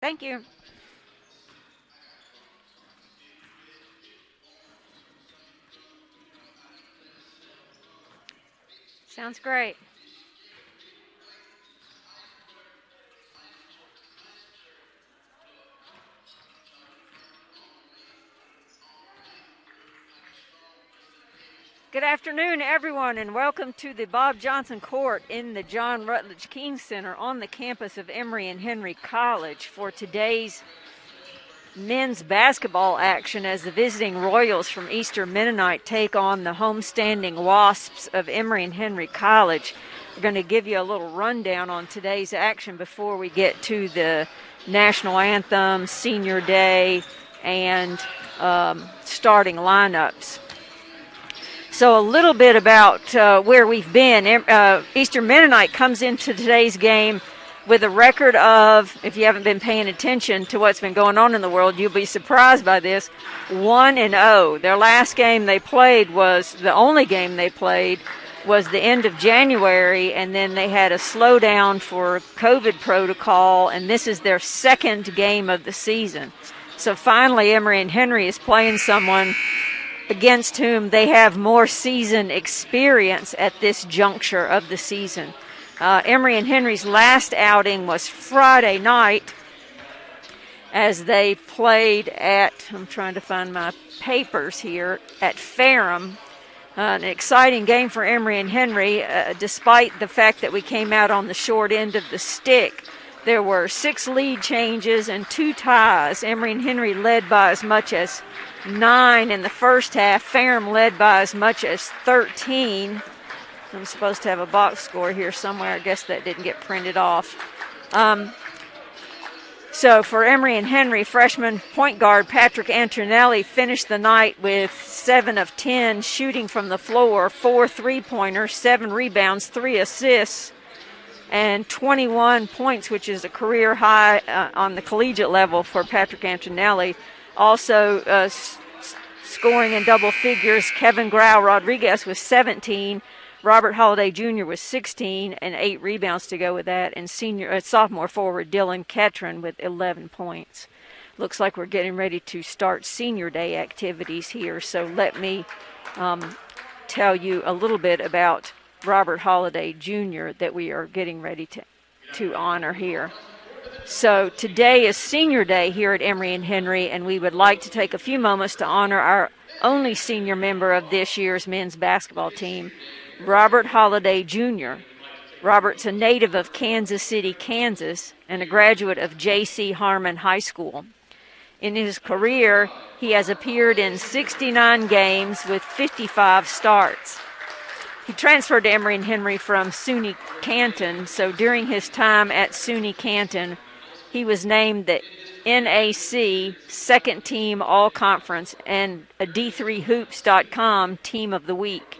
Thank you. Sounds great. Good afternoon, everyone, and welcome to the Bob Johnson Court in the John Rutledge King Center on the campus of Emory and Henry College for today's men's basketball action as the visiting Royals from Eastern Mennonite take on the homestanding Wasps of Emory and Henry College. We're going to give you a little rundown on today's action before we get to the national anthem, senior day, and starting lineups. So a little bit about where we've been. Eastern Mennonite comes into today's game with a record of, if you haven't been paying attention to what's been going on in the world, you'll be surprised by this, 1-0. Their last game they played was, the only game they played was the end of January, and then they had a slowdown for COVID protocol, and this is their second game of the season. So finally, Emory and Henry is playing someone against whom they have more season experience at this juncture of the season. Emory and Henry's last outing was Friday night as they played at, I'm trying to find my papers here, at Ferrum. An exciting game for Emory and Henry, despite the fact that we came out on the short end of the stick. There were 6 lead changes and 2 ties. Emory and Henry led by as much as 9 in the first half. Ferrum led by as much as 13. I'm supposed to have a box score here somewhere. I guess that didn't get printed off. So for Emory and Henry, freshman point guard Patrick Antonelli finished the night with 7 of 10 shooting from the floor, 4 3-pointers, 7 rebounds, 3 assists, and 21 points, which is a career high on the collegiate level for Patrick Antonelli. Also scoring in double figures, Kevin Grau Rodriguez with 17, Robert Holliday Jr. with 16, and 8 rebounds to go with that, and sophomore forward Dylan Ketron with 11 points. Looks like we're getting ready to start senior day activities here, so let me tell you a little bit about Robert Holliday Jr. that we are getting ready to honor here. So today is senior day here at Emory and Henry, and we would like to take a few moments to honor our only senior member of this year's men's basketball team, Robert Holliday Jr. Robert's a native of Kansas City, Kansas, and a graduate of J.C. Harmon High School. In his career, he has appeared in 69 games with 55 starts. He transferred to Emory and Henry from SUNY Canton, so during his time at SUNY Canton, he was named the NAC Second Team All-Conference and a D3Hoops.com Team of the Week.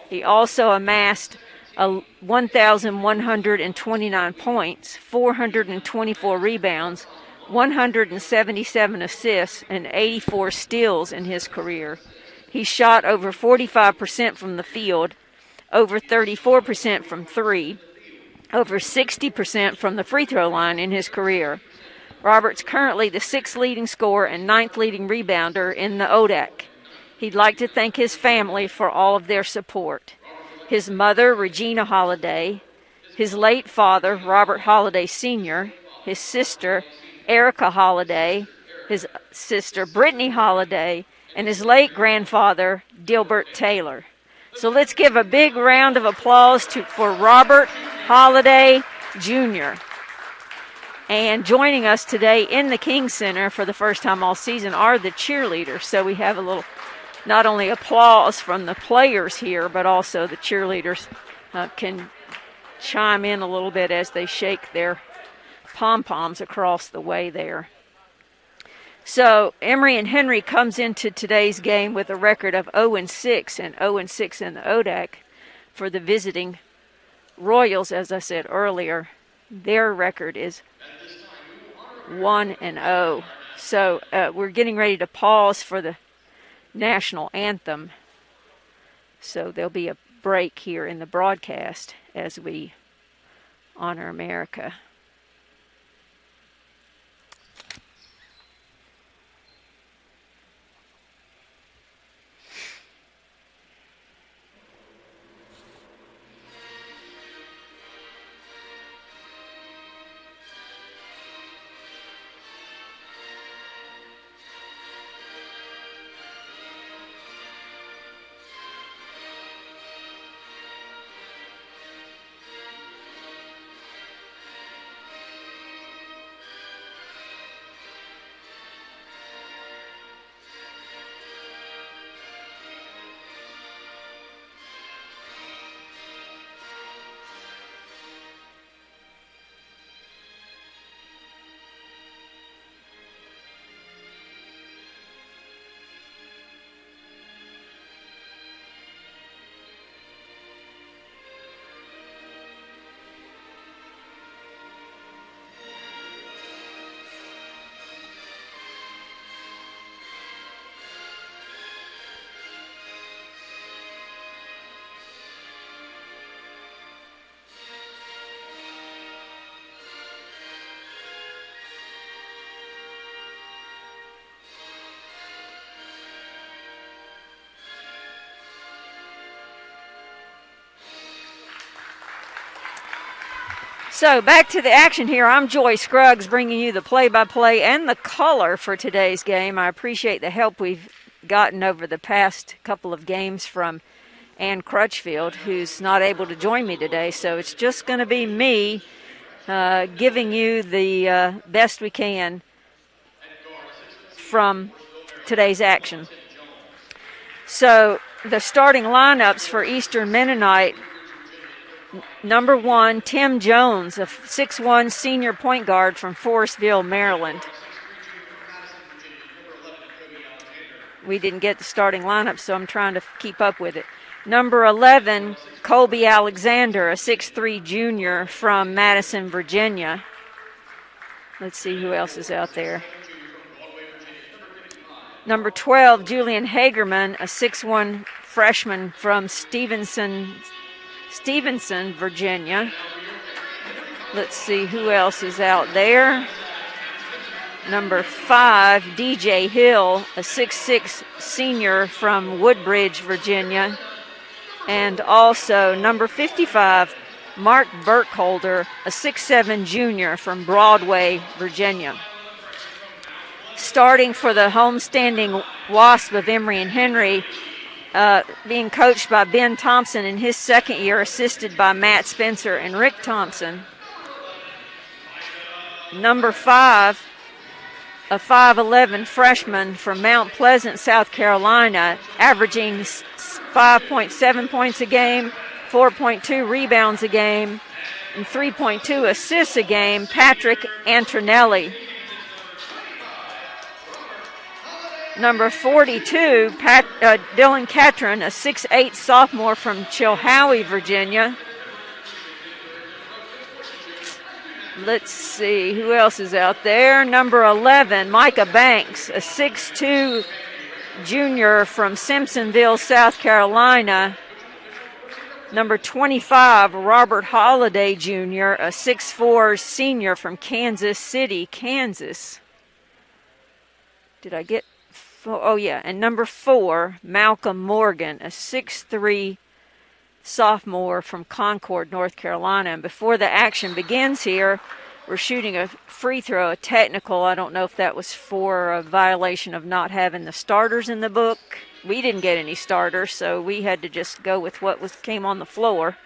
He also amassed 1,129 points, 424 rebounds, 177 assists, and 84 steals in his career. He shot over 45% from the field, over 34% from 3, over 60% from the free throw line in his career. Robert's currently the 6th leading scorer and 9th leading rebounder in the ODAC. He'd like to thank his family for all of their support. His mother, Regina Holliday, his late father, Robert Holliday Sr., his sister, Erica Holliday, his sister, Brittany Holliday, and his late grandfather, Dilbert Taylor. So let's give a big round of applause for Robert Holliday Jr. And joining us today in the King Center for the first time all season are the cheerleaders. So we have a little, not only applause from the players here, but also the cheerleaders can chime in a little bit as they shake their pom-poms across the way there. So Emory and Henry comes into today's game with a record of 0-6 and 0-6 in the ODAC. For the visiting Royals, as I said earlier, their record is 1-0. So we're getting ready to pause for the national anthem. So there'll be a break here in the broadcast as we honor America. So back to the action here. I'm Joy Scruggs bringing you the play-by-play and the color for today's game. I appreciate the help we've gotten over the past couple of games from Ann Crutchfield, who's not able to join me today. So it's just going to be me giving you the best we can from today's action. So the starting lineups for Eastern Mennonite: number 1, Tim Jones, a 6'1" senior point guard from Forestville, Maryland. We didn't get the starting lineup, so I'm trying to keep up with it. Number 11, Colby Alexander, a 6'3" junior from Madison, Virginia. Let's see who else is out there. Number 12, Julian Hagerman, a 6'1" freshman from Stevenson, Virginia. Let's see who else is out there. Number 5, DJ Hill, a 6'6" senior from Woodbridge, Virginia. And also number 55, Mark Burkholder, a 6'7" junior from Broadway, Virginia. Starting for the homestanding Wasp of Emory and Henry, being coached by Ben Thompson in his second year, assisted by Matt Spencer and Rick Thompson. Number 5, a 5'11" freshman from Mount Pleasant, South Carolina, averaging 5.7 points a game, 4.2 rebounds a game, and 3.2 assists a game, Patrick Antonelli. Number 42, Dylan Catron, a 6'8" sophomore from Chilhowie, Virginia. Let's see who else is out there. Number 11, Micah Banks, a 6'2" junior from Simpsonville, South Carolina. Number 25, Robert Holliday Jr., a 6'4" senior from Kansas City, Kansas. Did I get... Oh, yeah. And number 4, Malcolm Morgan, a 6'3" sophomore from Concord, North Carolina. And before the action begins here, we're shooting a free throw, a technical. I don't know if that was for a violation of not having the starters in the book. We didn't get any starters, so we had to just go with what came on the floor.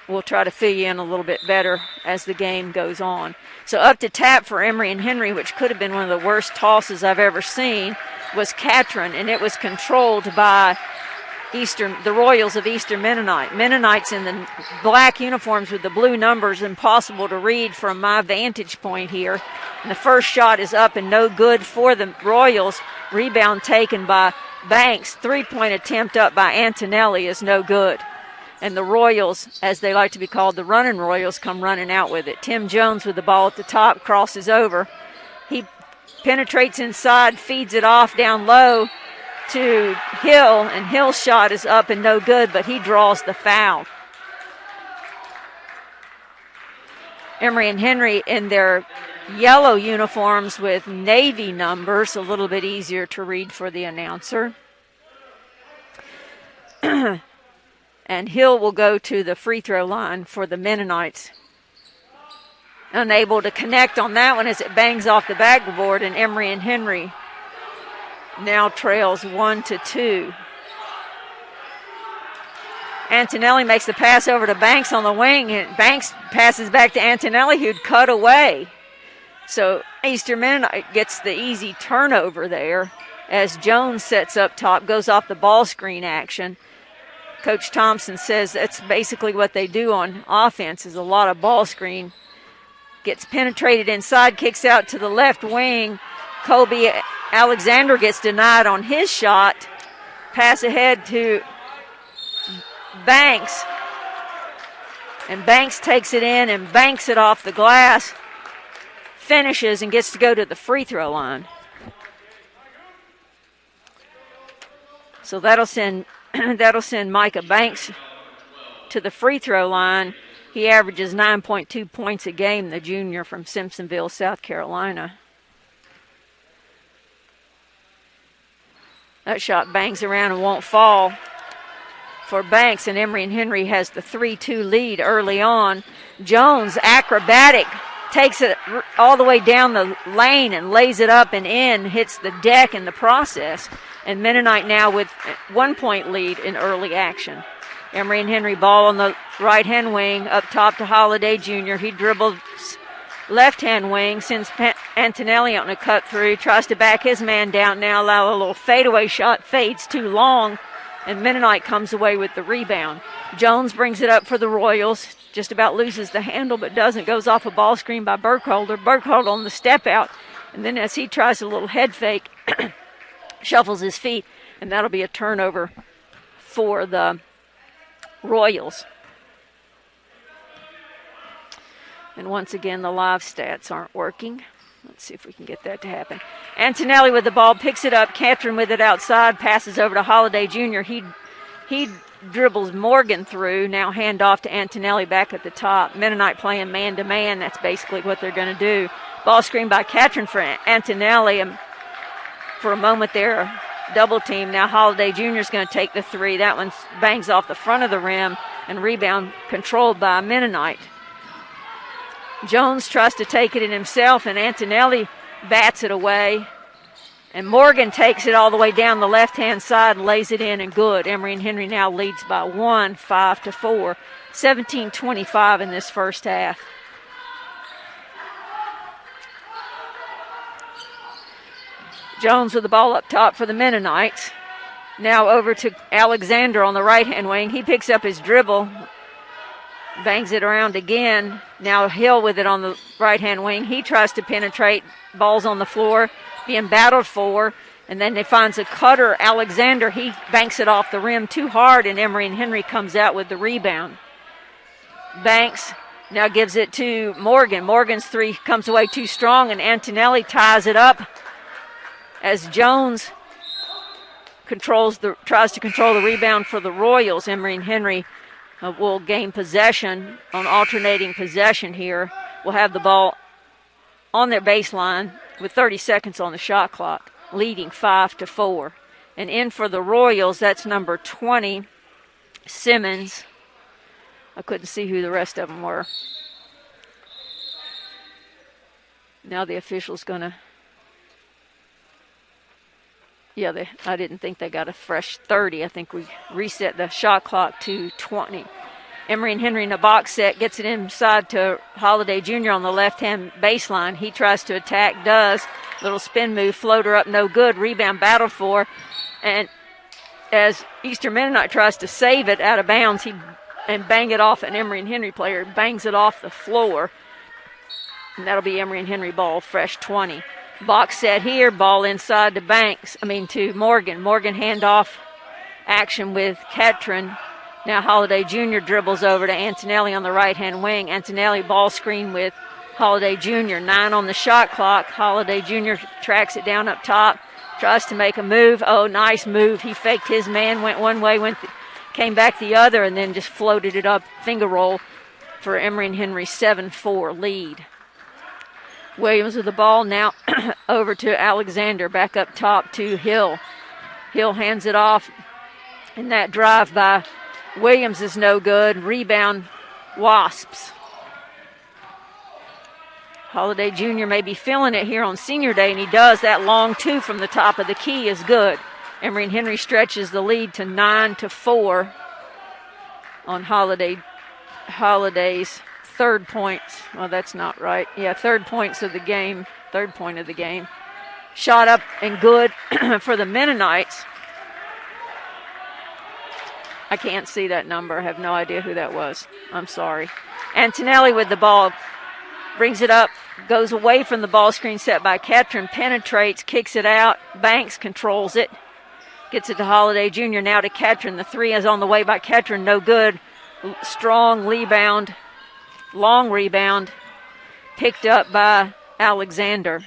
We'll try to fill you in a little bit better as the game goes on. So up to tap for Emory and Henry, which could have been one of the worst tosses I've ever seen, was Catron, and it was controlled by the Royals of Eastern Mennonite. Mennonites in the black uniforms with the blue numbers, impossible to read from my vantage point here. And the first shot is up and no good for the Royals. Rebound taken by Banks. Three-point attempt up by Antonelli is no good. And the Royals, as they like to be called, the running Royals, come running out with it. Tim Jones with the ball at the top, crosses over. He penetrates inside, feeds it off down low to Hill, and Hill's shot is up and no good, but he draws the foul. Emory and Henry in their yellow uniforms with navy numbers, a little bit easier to read for the announcer. And Hill will go to the free throw line for the Mennonites. Unable to connect on that one as it bangs off the backboard, and Emory and Henry now trails 1-2. Antonelli makes the pass over to Banks on the wing, and Banks passes back to Antonelli, who'd cut away. So Eastern Mennonite gets the easy turnover there as Jones sets up top, goes off the ball screen action. Coach Thompson says that's basically what they do on offense, is a lot of ball screen. Gets penetrated inside, kicks out to the left wing. Colby Alexander gets denied on his shot. Pass ahead to Banks. And Banks takes it in and banks it off the glass. Finishes and gets to go to the free throw line. So that'll send Micah Banks to the free throw line. He averages 9.2 points a game, the junior from Simpsonville, South Carolina. That shot bangs around and won't fall. for Banks, and Emory and Henry has the 3-2 lead early on. Jones, acrobatic, takes it all the way down the lane and lays it up and in, hits the deck in the process. And Mennonite now with 1 point lead in early action. Emory and Henry ball on the right-hand wing, up top to Holiday Jr. He dribbles left-hand wing, sends Antonelli on a cut through, tries to back his man down now, allow a little fadeaway shot, fades too long, and Mennonite comes away with the rebound. Jones brings it up for the Royals, just about loses the handle but doesn't, goes off a ball screen by Burkholder. Burkholder on the step out, and then as he tries a little head fake, shuffles his feet, and that'll be a turnover for the Royals. And once again, the live stats aren't working. Let's see if we can get that to happen. Antonelli with the ball, picks it up. Catron with it outside, passes over to Holiday Jr. He dribbles Morgan through. Now hand off to Antonelli back at the top. Mennonite playing man-to-man. That's basically what they're going to do. Ball screen by Catron for Antonelli. And for a moment there, double team. Now Holiday Jr. is going to take the three. That one bangs off the front of the rim, and rebound controlled by Mennonite. Jones tries to take it in himself, and Antonelli bats it away. And Morgan takes it all the way down the left-hand side and lays it in, and good. Emory and Henry now leads by 1, 5-4. 17-25 in this first half. Jones with the ball up top for the Mennonites. Now over to Alexander on the right-hand wing. He picks up his dribble, bangs it around again. Now Hill with it on the right-hand wing. He tries to penetrate. Ball's on the floor, being battled for. And then he finds a cutter, Alexander. He banks it off the rim too hard, and Emory and Henry comes out with the rebound. Banks now gives it to Morgan. Morgan's three comes away too strong, and Antonelli ties it up as Jones tries to control the rebound for the Royals. Emory and Henry will gain possession on alternating possession here. Will have the ball on their baseline with 30 seconds on the shot clock, leading 5-4. And in for the Royals, that's number 20, Simmons. I couldn't see who the rest of them were. Now the official's going to... Yeah, I didn't think they got a fresh 30. I think we reset the shot clock to 20. Emory and Henry in a box set, gets it inside to Holiday Jr. on the left-hand baseline. He tries to attack, does. Little spin move, floater up, no good. Rebound battled for. And as Eastern Mennonite tries to save it out of bounds, and bang it off, an Emory and Henry player bangs it off the floor. And that'll be Emory and Henry ball, fresh 20. Box set here, ball inside to Morgan. Morgan handoff action with Catron. Now Holiday Jr. dribbles over to Antonelli on the right-hand wing. Antonelli ball screen with Holiday Jr. 9 on the shot clock. Holiday Jr. tracks it down up top, tries to make a move. Oh, nice move. He faked his man, went one way, came back the other, and then just floated it up, finger roll for Emory and Henry 7-4 lead. Williams with the ball now over to Alexander, back up top to Hill. Hill hands it off, and that drive by Williams is no good. Rebound, Wasps. Holiday Jr. may be feeling it here on Senior Day, and he does. That long two from the top of the key is good. Emory and Henry stretches the lead to 9-4 on Holiday's third points. Well, that's not right. Yeah, third point of the game. Shot up and good for the Mennonites. I can't see that number. I have no idea who that was. I'm sorry. Antonelli with the ball. Brings it up. Goes away from the ball screen set by Catron. Penetrates. Kicks it out. Banks controls it. Gets it to Holiday Jr. Now to Catron. The three is on the way by Catron. No good. Strong rebound. Long rebound. Picked up by Alexander.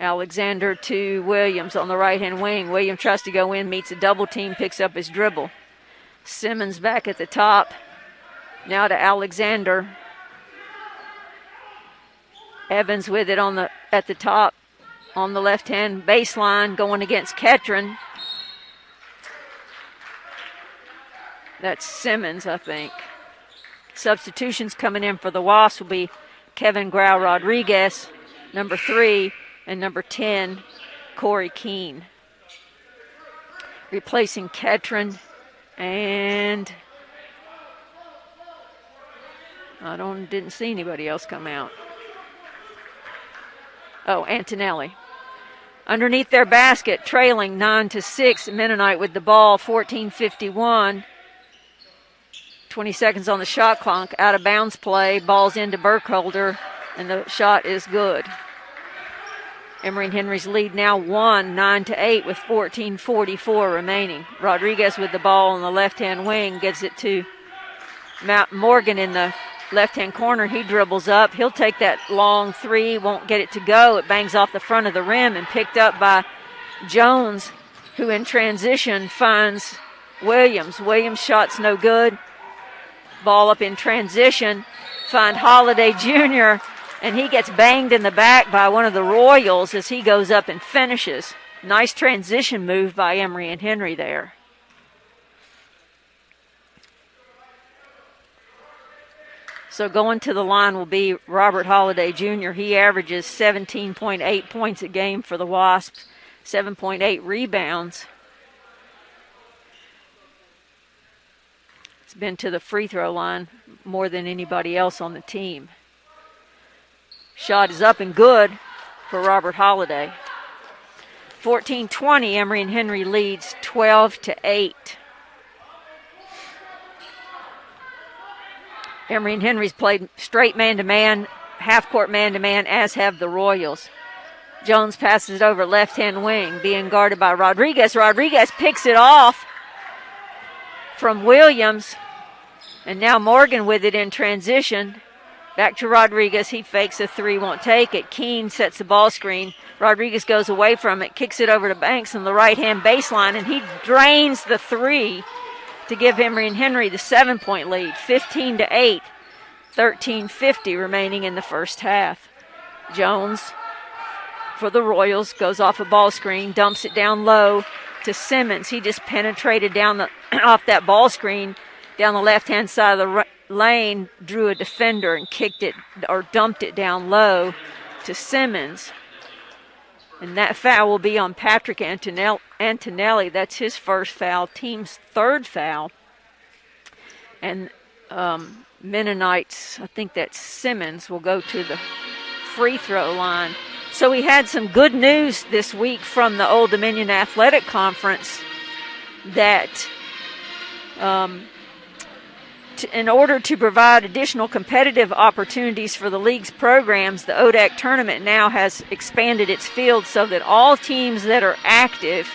Alexander to Williams on the right-hand wing. Williams tries to go in, meets a double team, picks up his dribble. Simmons back at the top. Now to Alexander. Evans with it at the top on the left-hand baseline, going against Catron. That's Simmons, I think. Substitutions coming in for the Wasps will be Kevin Grau Rodriguez, number 3, and number 10, Corey Keene. Replacing Ketron and didn't see anybody else come out. Oh, Antonelli. Underneath their basket, trailing 9-6, Mennonite with the ball, 14:51. 20 seconds on the shot clock, out of bounds play, ball's into Burkholder, and the shot is good. Emory and Henry's lead now 9-8 with 14:44 remaining. Rodriguez with the ball on the left-hand wing, gives it to Morgan in the left-hand corner. He dribbles up. He'll take that long three, won't get it to go. It bangs off the front of the rim and picked up by Jones, who in transition finds Williams. Williams' shot's no good. Ball up in transition. Find Holiday Jr., and he gets banged in the back by one of the Royals as he goes up and finishes. Nice transition move by Emory and Henry there. So going to the line will be Robert Holiday Jr. He averages 17.8 points a game for the Wasps, 7.8 rebounds. He's been to the free throw line more than anybody else on the team. Shot is up and good for Robert Holiday. 14-20, Emory and Henry leads 12-8. Emory and Henry's played straight man-to-man, half-court man-to-man, as have the Royals. Jones passes it over left-hand wing, being guarded by Rodriguez. Rodriguez picks it off from Williams, and now Morgan with it in transition. Back to Rodriguez. He fakes a three, won't take it. Keene sets the ball screen. Rodriguez goes away from it, kicks it over to Banks on the right-hand baseline, and he drains the three to give Emory and Henry the 7-point lead, 15-8, 13:50 remaining in the first half. Jones for the Royals goes off a ball screen, dumps it down low to Simmons. He just penetrated down off that ball screen down the left-hand side of the lane, drew a defender and kicked it or dumped it down low to Simmons. And that foul will be on Patrick Antonelli. That's his first foul, team's third foul. And Mennonites, I think that's Simmons, will go to the free throw line. So we had some good news this week from the Old Dominion Athletic Conference that in order to provide additional competitive opportunities for the league's programs, the ODAC tournament now has expanded its field so that all teams that are active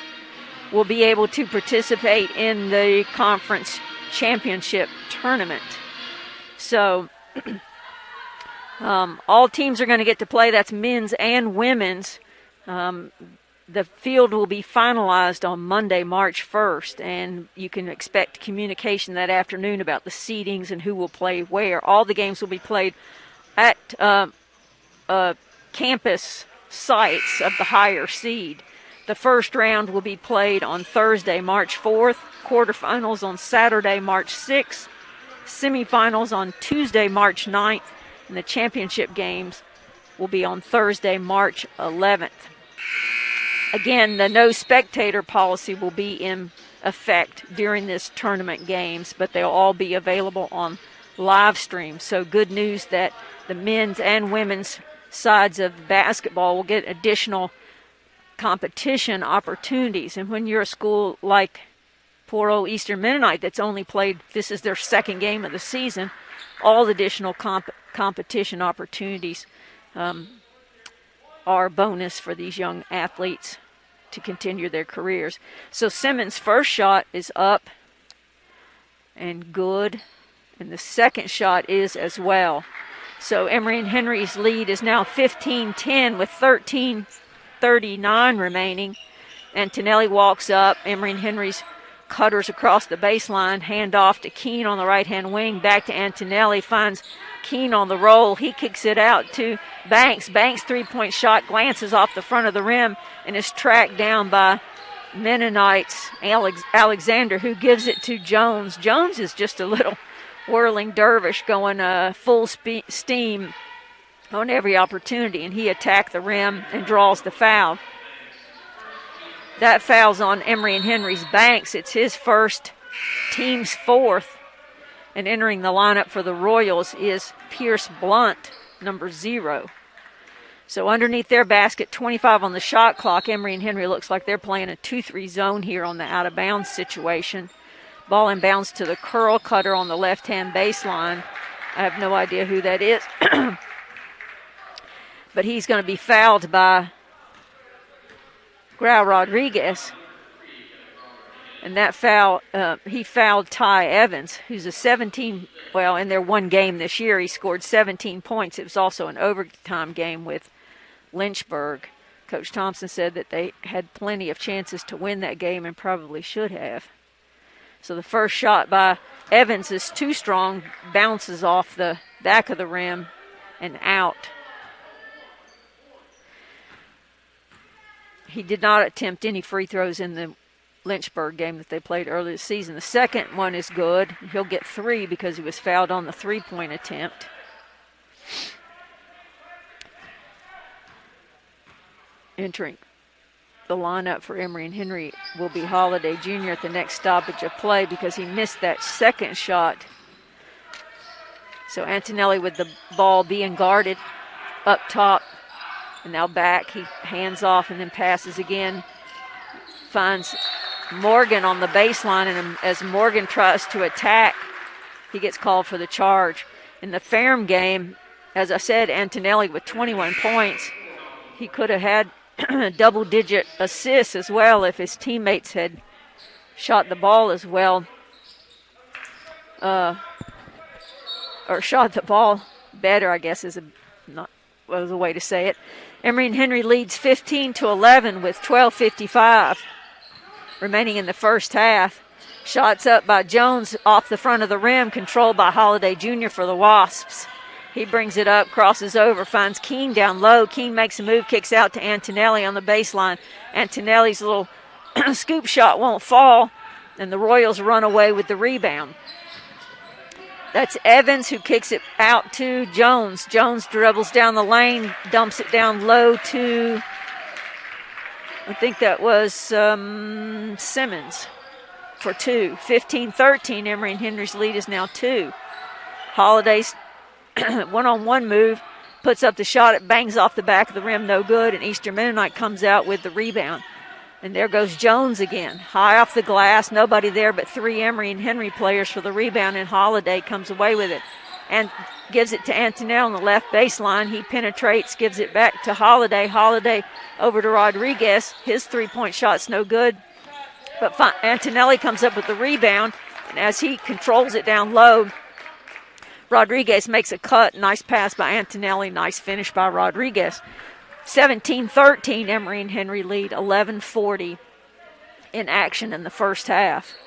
will be able to participate in the conference championship tournament. So all teams are going to get to play. That's men's and women's. The field will be finalized on Monday, March 1st, and you can expect communication that afternoon about the seedings and who will play where. All the games will be played at campus sites of the higher seed. The first round will be played on Thursday, March 4th, quarterfinals on Saturday, March 6th, semifinals on Tuesday, March 9th, and the championship games will be on Thursday, March 11th. Again, the no spectator policy will be in effect during this tournament games, but they'll all be available on live stream. So good news that the men's and women's sides of basketball will get additional competition opportunities. And when you're a school like poor old Eastern Mennonite that's only played, this is their second game of the season, all additional competition opportunities are bonus for these young athletes to continue their careers. So Simmons' first shot is up and good, and the second shot is as well. So Emory and Henry's lead is now 15-10 with 13:39 remaining. Antonelli walks up. Emory and Henry's cutters across the baseline, hand off to Keene on the right-hand wing, back to Antonelli, finds Keene on the roll. He kicks it out to Banks. Banks' three-point shot glances off the front of the rim and is tracked down by Mennonites, Alexander, who gives it to Jones. Jones is just a little whirling dervish going full steam on every opportunity, and he attacked the rim and draws the foul. That foul's on Emory and Henry's Banks. It's his first, team's fourth. And entering the lineup for the Royals is Pierce Blunt, number 0. So underneath their basket, 25 on the shot clock. Emory and Henry looks like they're playing a 2-3 zone here on the out-of-bounds situation. Ball inbounds to the curl cutter on the left-hand baseline. I have no idea who that is. But he's going to be fouled by Grau Rodriguez. And that foul, he fouled Ty Evans, who's a 17, in their one game this year, he scored 17 points. It was also an overtime game with Lynchburg. Coach Thompson said that they had plenty of chances to win that game and probably should have. So the first shot by Evans is too strong, bounces off the back of the rim and out. He did not attempt any free throws in the Lynchburg game that they played earlier this season. The second one is good. He'll get 3 because he was fouled on the three-point attempt. Entering the lineup for Emory and Henry will be Holiday Jr. at the next stoppage of play because he missed that second shot. So Antonelli with the ball being guarded up top. And now back, he hands off and then passes again. Finds Morgan on the baseline, and as Morgan tries to attack, he gets called for the charge. In the Ferrum game, as I said, Antonelli with 21 points. He could have had double-digit assists as well if his teammates had shot the ball as well. Or shot the ball better, I guess was a way to say it. Emory and Henry leads 15-11 with 12:55 remaining in the first half. Shots up by Jones off the front of the rim, controlled by Holiday Jr. for the Wasps. He brings it up, crosses over, finds Keene down low. Keene makes a move, kicks out to Antonelli on the baseline. Antonelli's little scoop shot won't fall, and the Royals run away with the rebound. That's Evans who kicks it out to Jones. Jones dribbles down the lane, dumps it down low to, I think that was Simmons for 2. 15-13, Emory and Henry's lead is now 2. Holiday's one-on-one move, puts up the shot, it bangs off the back of the rim, no good, and Eastern Mennonite comes out with the rebound. And there goes Jones again, high off the glass, nobody there but 3 Emory and Henry players for the rebound, and Holiday comes away with it and gives it to Antonelli on the left baseline. He penetrates, gives it back to Holiday. Holiday over to Rodriguez. His three-point shot's no good, but Antonelli comes up with the rebound, and as he controls it down low, Rodriguez makes a cut. Nice pass by Antonelli, nice finish by Rodriguez. 17-13, Emory and Henry lead, 11:40 in action in the first half.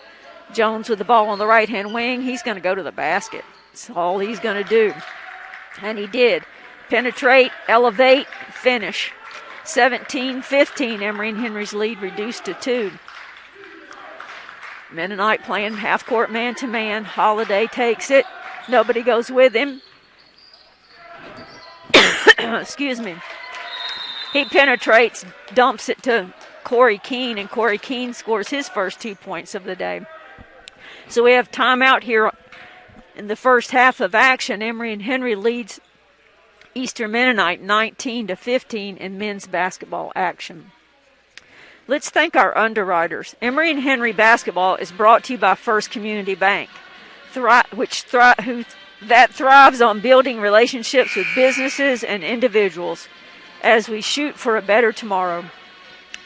Jones with the ball on the right-hand wing. He's going to go to the basket. That's all he's going to do. And he did. Penetrate, elevate, finish. 17-15, Emory and Henry's lead reduced to 2. Mennonite playing half-court man-to-man. Holiday takes it. Nobody goes with him. Excuse me. He penetrates, dumps it to Corey Keene, and Corey Keene scores his first 2 points of the day. So we have timeout here in the first half of action. Emory and Henry leads Eastern Mennonite 19-15 in men's basketball action. Let's thank our underwriters. Emory and Henry basketball is brought to you by First Community Bank, that thrives on building relationships with businesses and individuals as we shoot for a better tomorrow.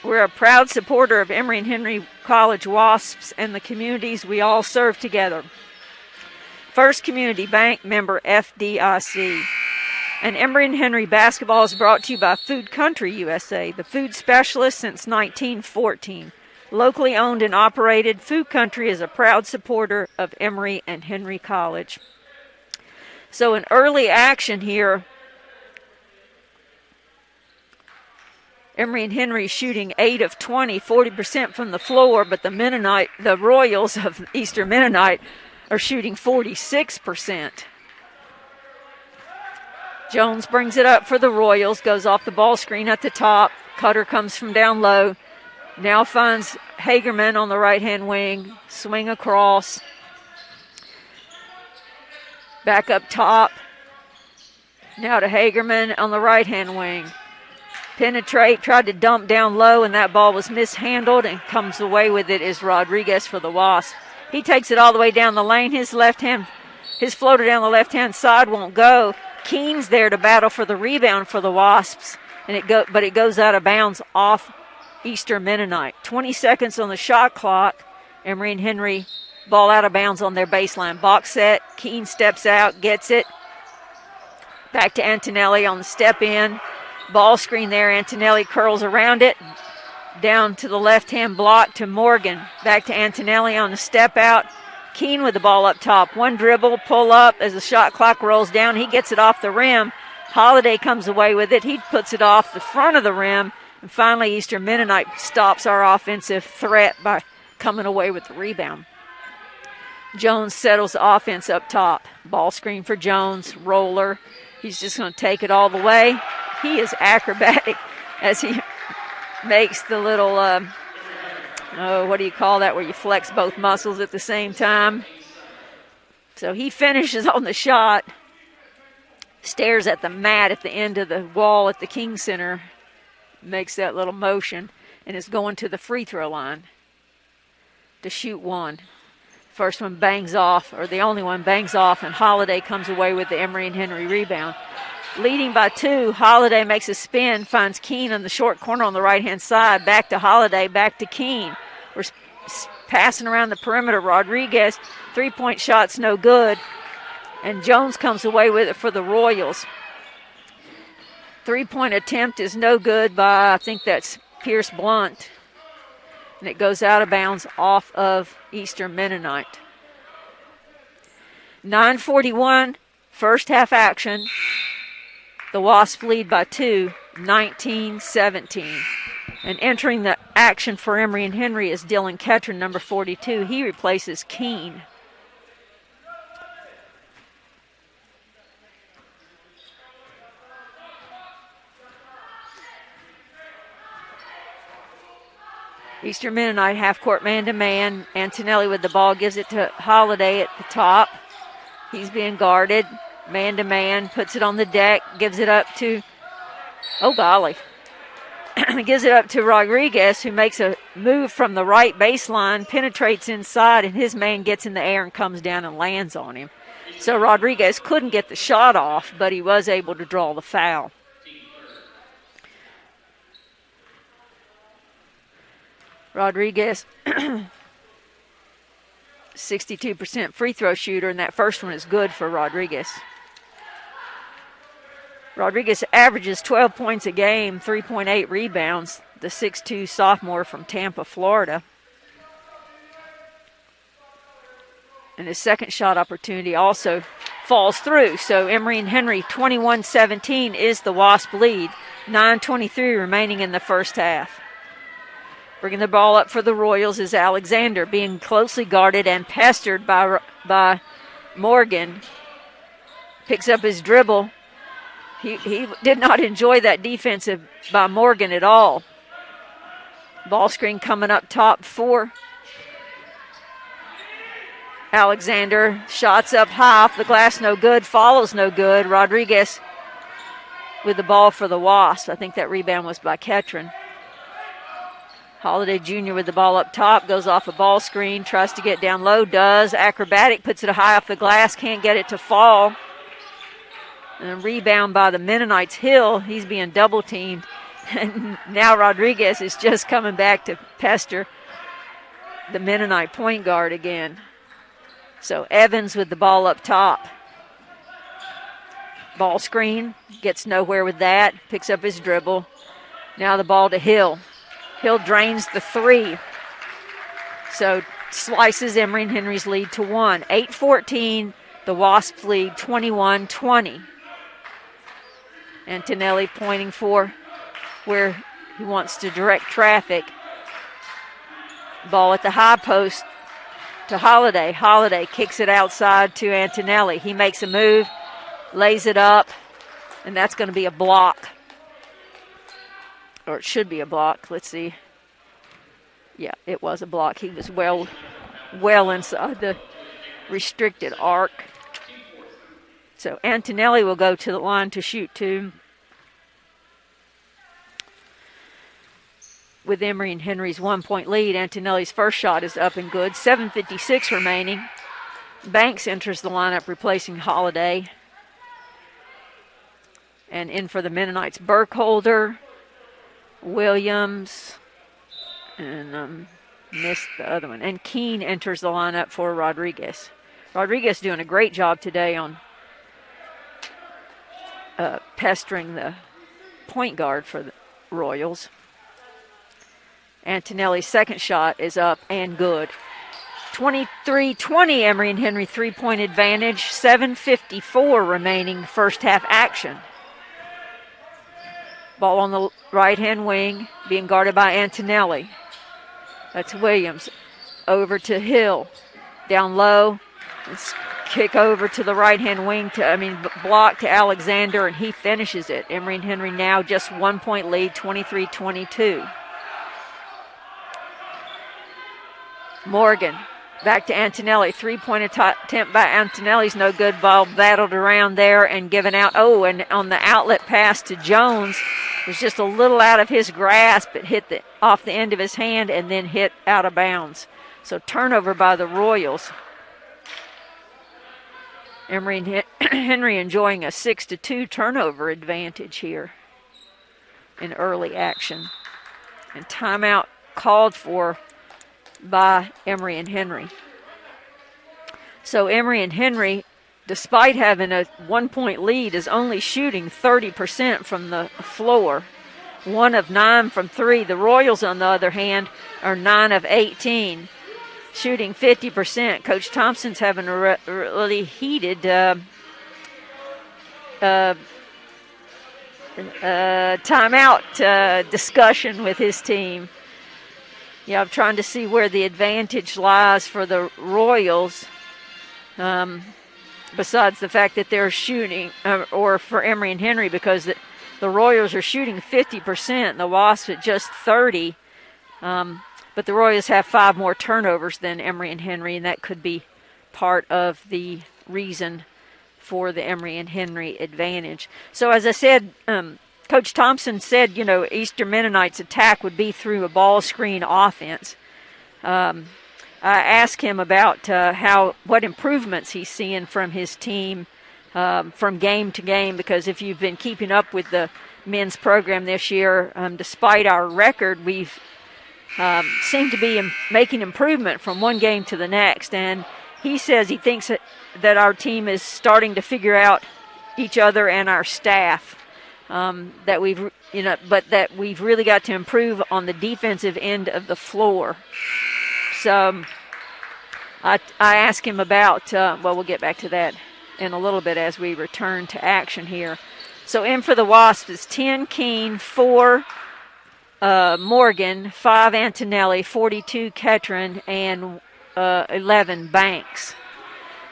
We're a proud supporter of Emory and Henry College Wasps and the communities we all serve together. First Community Bank, member FDIC. And Emory and Henry basketball is brought to you by Food Country USA, the food specialist since 1914. Locally owned and operated, Food Country is a proud supporter of Emory and Henry College. So in early action here, Emory and Henry shooting 8 of 20, 40% from the floor, but the Royals of Eastern Mennonite are shooting 46%. Jones brings it up for the Royals, goes off the ball screen at the top. Cutter comes from down low. Now finds Hagerman on the right-hand wing. Swing across. Back up top. Now to Hagerman on the right-hand wing. Penetrate, tried to dump down low, and that ball was mishandled, and comes away with it is Rodriguez for the Wasps. He takes it all the way down the lane. His floater down the left-hand side won't go. Keene's there to battle for the rebound for the Wasps, but it goes out of bounds off Eastern Mennonite. 20 seconds on the shot clock. Emory and Henry ball out of bounds on their baseline. Box set. Keene steps out, gets it. Back to Antonelli on the step in. Ball screen there. Antonelli curls around it. Down to the left-hand block to Morgan. Back to Antonelli on the step out. Keene with the ball up top. One dribble, pull up as the shot clock rolls down. He gets it off the rim. Holiday comes away with it. He puts it off the front of the rim. And finally, Eastern Mennonite stops our offensive threat by coming away with the rebound. Jones settles the offense up top. Ball screen for Jones. Roller. He's just going to take it all the way. He is acrobatic as he makes the little, what do you call that, where you flex both muscles at the same time. So he finishes on the shot, stares at the mat at the end of the wall at the King Center, makes that little motion, and is going to the free throw line to shoot one. First one bangs off, or the only one bangs off, and Holiday comes away with the Emory and Henry rebound. Leading by 2, Holiday makes a spin, finds Keene on the short corner on the right-hand side. Back to Holiday, back to Keene. We're passing around the perimeter. Rodriguez, three-point shot's no good, and Jones comes away with it for the Royals. Three-point attempt is no good by, I think that's Pierce Blunt, and it goes out of bounds off of Eastern Mennonite. 9:41, first half action. The Wasps lead by 2, 19-17. And entering the action for Emory and Henry is Dylan Ketron, number 42. He replaces Keene. Eastern Mennonite half-court man-to-man. Antonelli with the ball, gives it to Holiday at the top. He's being guarded. Man-to-man, puts it on the deck, gives it up to, gives it up to Rodriguez, who makes a move from the right baseline, penetrates inside, and his man gets in the air and comes down and lands on him. So Rodriguez couldn't get the shot off, but he was able to draw the foul. Rodriguez, 62% free throw shooter, and that first one is good for Rodriguez. Rodriguez averages 12 points a game, 3.8 rebounds, the 6'2 sophomore from Tampa, Florida. And his second shot opportunity also falls through. So Emory and Henry, 21-17 is the Wasp lead. 9:23 remaining in the first half. Bringing the ball up for the Royals is Alexander, being closely guarded and pestered by Morgan. Picks up his dribble. He did not enjoy that defensive by Morgan at all. Ball screen coming up top for Alexander. Shots up high off the glass, no good. Follows no good. Rodriguez with the ball for the Wasps. I think that rebound was by Ketron. Holiday Jr. with the ball up top, goes off a ball screen, tries to get down low, does. Acrobatic, puts it high off the glass, can't get it to fall. And a rebound by the Mennonites. Hill, he's being double teamed. And now Rodriguez is just coming back to pester the Mennonite point guard again. So Evans with the ball up top. Ball screen, gets nowhere with that, picks up his dribble. Now the ball to Hill. Hill drains the three. So slices Emory and Henry's lead to 1. 8:14, the Wasps lead 21-20. Antonelli pointing for where He wants to direct traffic. Ball at the high post to Holiday. Holiday kicks it outside to Antonelli. He makes a move, lays it up, and that's going to be a block. Or it should be a block. Let's see. Yeah, it was a block. He was well inside the restricted arc. So Antonelli will go to the line to shoot two. With Emory and Henry's 1-point lead, Antonelli's first shot is up and good. 7:56 remaining. Banks enters the lineup replacing Holiday. And in for the Mennonites, Burkholder, Williams, and missed the other one. And Keene enters the lineup for Rodriguez. Rodriguez doing a great job today on pestering the point guard for the Royals. Antonelli's second shot is up and good. 23-20, Emory and Henry 3-point advantage. 7:54 remaining first half action. Ball on the right-hand wing, being guarded by Antonelli. That's Williams. Over to Hill. Down low. Let's kick over to the right-hand wing, block to Alexander, and he finishes it. Emory and Henry now just 1-point lead, 23-22. Morgan back to Antonelli. 3-point attempt by Antonelli's no good. Ball battled around there and given out. Oh, and on the outlet pass to Jones, it was just a little out of his grasp. It hit off the end of his hand and then hit out of bounds. So turnover by the Royals. Emory and Henry enjoying a 6-2 turnover advantage here in early action. And timeout called for by Emory and Henry. So Emory and Henry, despite having a 1-point lead, is only shooting 30% from the floor. 1 of 9 from 3. The Royals, on the other hand, are 9 of 18, shooting 50%. Coach Thompson's having a really heated timeout discussion with his team. Yeah, I'm trying to see where the advantage lies for the Royals, besides the fact that they're shooting, or for Emory and Henry, because the Royals are shooting 50%, the Wasps at just 30%. But the Royals have 5 more turnovers than Emory and Henry, and that could be part of the reason for the Emory and Henry advantage. So as I said, Coach Thompson said, Eastern Mennonite's attack would be through a ball screen offense. I asked him about what improvements he's seeing from his team from game to game, because if you've been keeping up with the men's program this year, despite our record, we've seemed to be making improvement from one game to the next. And he says he thinks that our team is starting to figure out each other and our staff. That we've really got to improve on the defensive end of the floor. So I asked him about, we'll get back to that in a little bit as we return to action here. So in for the Wasps is 10 Keene, 4 Morgan, 5 Antonelli, 42 Ketron, and 11 Banks.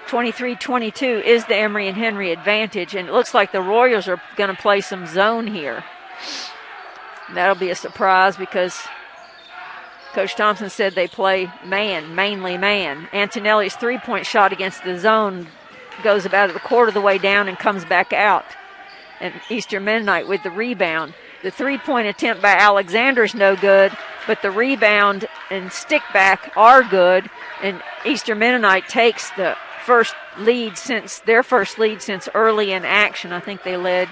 23-22 is the Emory and Henry advantage, and it looks like the Royals are going to play some zone here. That'll be a surprise because Coach Thompson said they play mainly man. Antonelli's 3-point shot against the zone goes about a quarter of the way down and comes back out. And Eastern Mennonite with the rebound. The 3-point attempt by Alexander is no good, but the rebound and stick back are good, and Eastern Mennonite takes their first lead since early in action. I think they led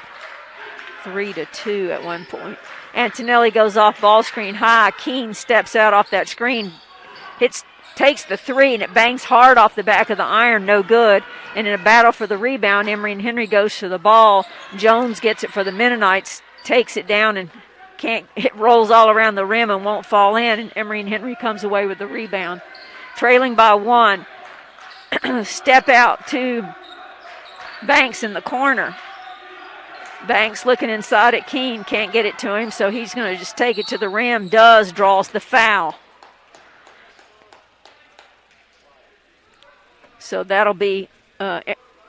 3-2 at one point. Antonelli goes off ball screen high. Keene steps out off that screen, takes the 3, and it bangs hard off the back of the iron, no good. And in a battle for the rebound, Emory and Henry goes to the ball. Jones gets it for the Mennonites, takes it down, and it rolls all around the rim and won't fall in. And Emory and Henry comes away with the rebound, trailing by 1. Step out to Banks in the corner. Banks looking inside at Keene, can't get it to him, so he's going to just take it to the rim. Draws the foul. So that'll be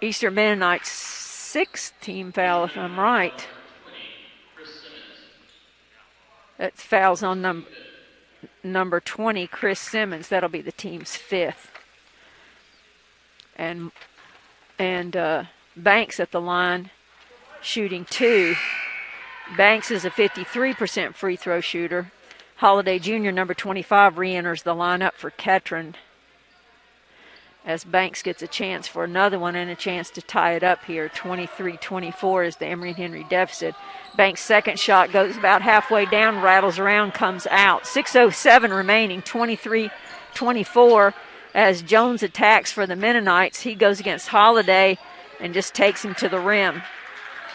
Eastern Mennonite's 6th team foul, if I'm right. That's fouls on number 20, Chris Simmons. That'll be the team's 5th. And Banks at the line, shooting 2. Banks is a 53% free throw shooter. Holiday Jr., number 25, re-enters the lineup for Ketron, as Banks gets a chance for another one and a chance to tie it up here. 23-24 is the Emory and Henry deficit. Banks' second shot goes about halfway down, rattles around, comes out. 6:07 remaining, 23-24, as Jones attacks for the Mennonites. He goes against Holiday and just takes him to the rim,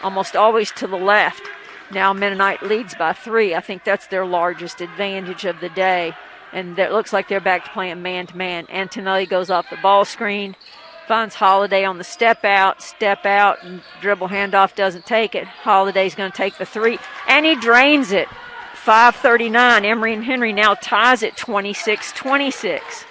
almost always to the left. Now Mennonite leads by 3. I think that's their largest advantage of the day. And it looks like they're back to playing man-to-man. Antonelli goes off the ball screen, finds Holiday on the step out, and dribble handoff, doesn't take it. Holiday's going to take the 3, and he drains it. 5:39. Emory and Henry now ties it 26-26.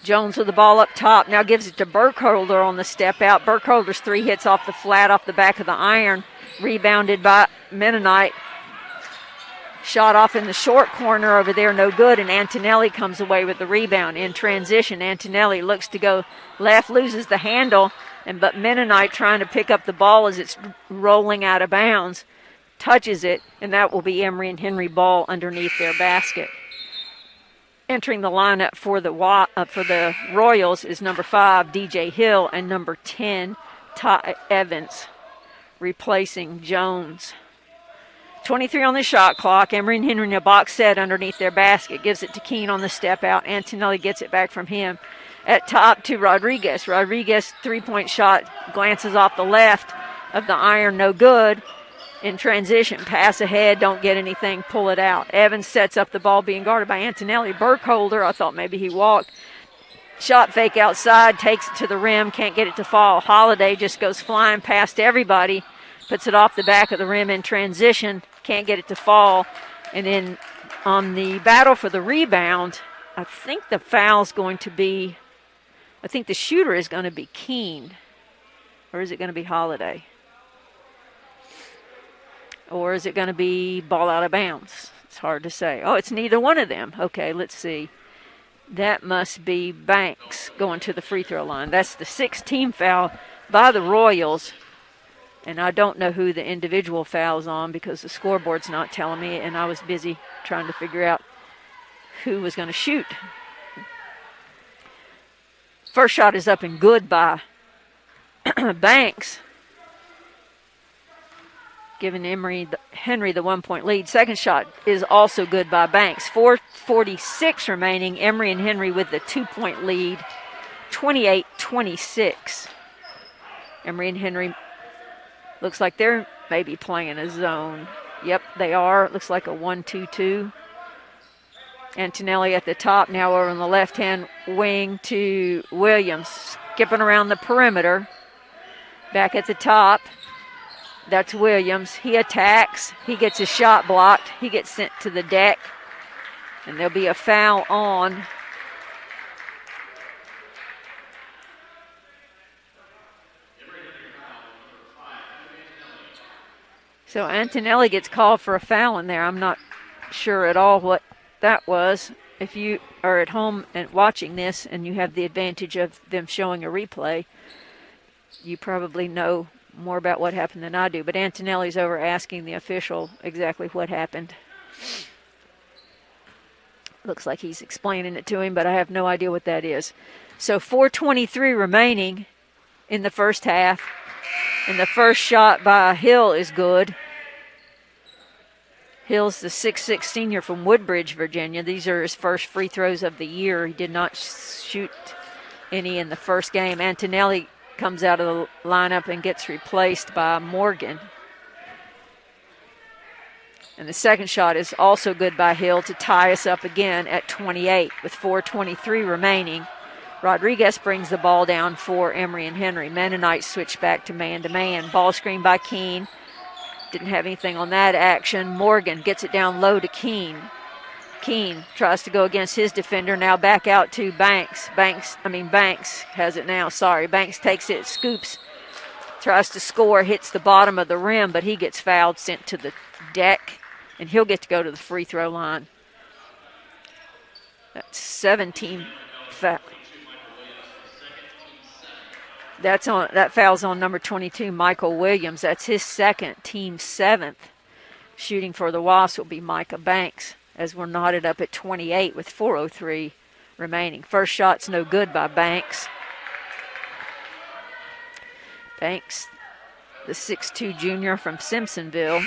Jones with the ball up top, now gives it to Burkholder on the step out. Burkholder's 3 hits off the flat, off the back of the iron. Rebounded by Mennonite. Shot off in the short corner over there, no good, and Antonelli comes away with the rebound. In transition, Antonelli looks to go left, loses the handle, but Mennonite trying to pick up the ball as it's rolling out of bounds, touches it, and that will be Emory and Henry ball underneath their basket. Entering the lineup for the Royals is number 5, DJ Hill, and number 10, Ty Evans, replacing Jones. 23 on the shot clock. Emory and Henry in a box set underneath their basket. Gives it to Keene on the step out. Antonelli gets it back from him. At top to Rodriguez. Rodriguez, 3-point shot, glances off the left of the iron, no good. In transition, pass ahead, don't get anything, pull it out. Evans sets up the ball being guarded by Antonelli. Burkholder, I thought maybe he walked. Shot fake outside, takes it to the rim, can't get it to fall. Holiday just goes flying past everybody, puts it off the back of the rim in transition, can't get it to fall. And then on the battle for the rebound, I think the shooter is going to be Keene. Or is it going to be Holiday? Or is it going to be ball out of bounds? It's hard to say. Oh, it's neither one of them. Okay, let's see. That must be Banks going to the free throw line. That's the 6th team foul by the Royals. And I don't know who the individual foul's on because the scoreboard's not telling me, and I was busy trying to figure out who was going to shoot. First shot is up and good by Banks, giving Emory Henry the 1-point lead. Second shot is also good by Banks. 4:46 remaining. Emory and Henry with the 2-point lead, 28-26. Emory and Henry looks like they're maybe playing a zone. Yep, they are. It looks like a 1-2-2. Antonelli at the top, now over on the left-hand wing to Williams, skipping around the perimeter. Back at the top. That's Williams. He attacks. He gets his shot blocked. He gets sent to the deck. And there'll be a foul on so Antonelli gets called for a foul in there. I'm not sure at all what that was. If you are at home and watching this and you have the advantage of them showing a replay, you probably know more about what happened than I do. But Antonelli's over asking the official exactly what happened. Looks like he's explaining it to him, but I have no idea what that is. So 4:23 remaining in the first half. And the first shot by Hill is good. Hill's the 6'6" senior from Woodbridge, Virginia. These are his first free throws of the year. He did not shoot any in the first game. Antonelli comes out of the lineup and gets replaced by Morgan. And the second shot is also good by Hill to tie us up again at 28 with 4:23 remaining. Rodriguez brings the ball down for Emory and Henry. Mennonite switch back to man-to-man. Ball screen by Keene. Didn't have anything on that action. Morgan gets it down low to Keene. Keene tries to go against his defender. Now back out to Banks. Banks has it now. Sorry. Banks takes it, scoops, tries to score, hits the bottom of the rim, but he gets fouled, sent to the deck, and he'll get to go to the free throw line. That's 17 foul. That foul's on number 22, Michael Williams. That's his second, team seventh. Shooting for the Wasps will be Micah Banks, as we're knotted up at 28 with 4:03 remaining. First shot's no good by Banks. Banks, the 6'2 junior from Simpsonville.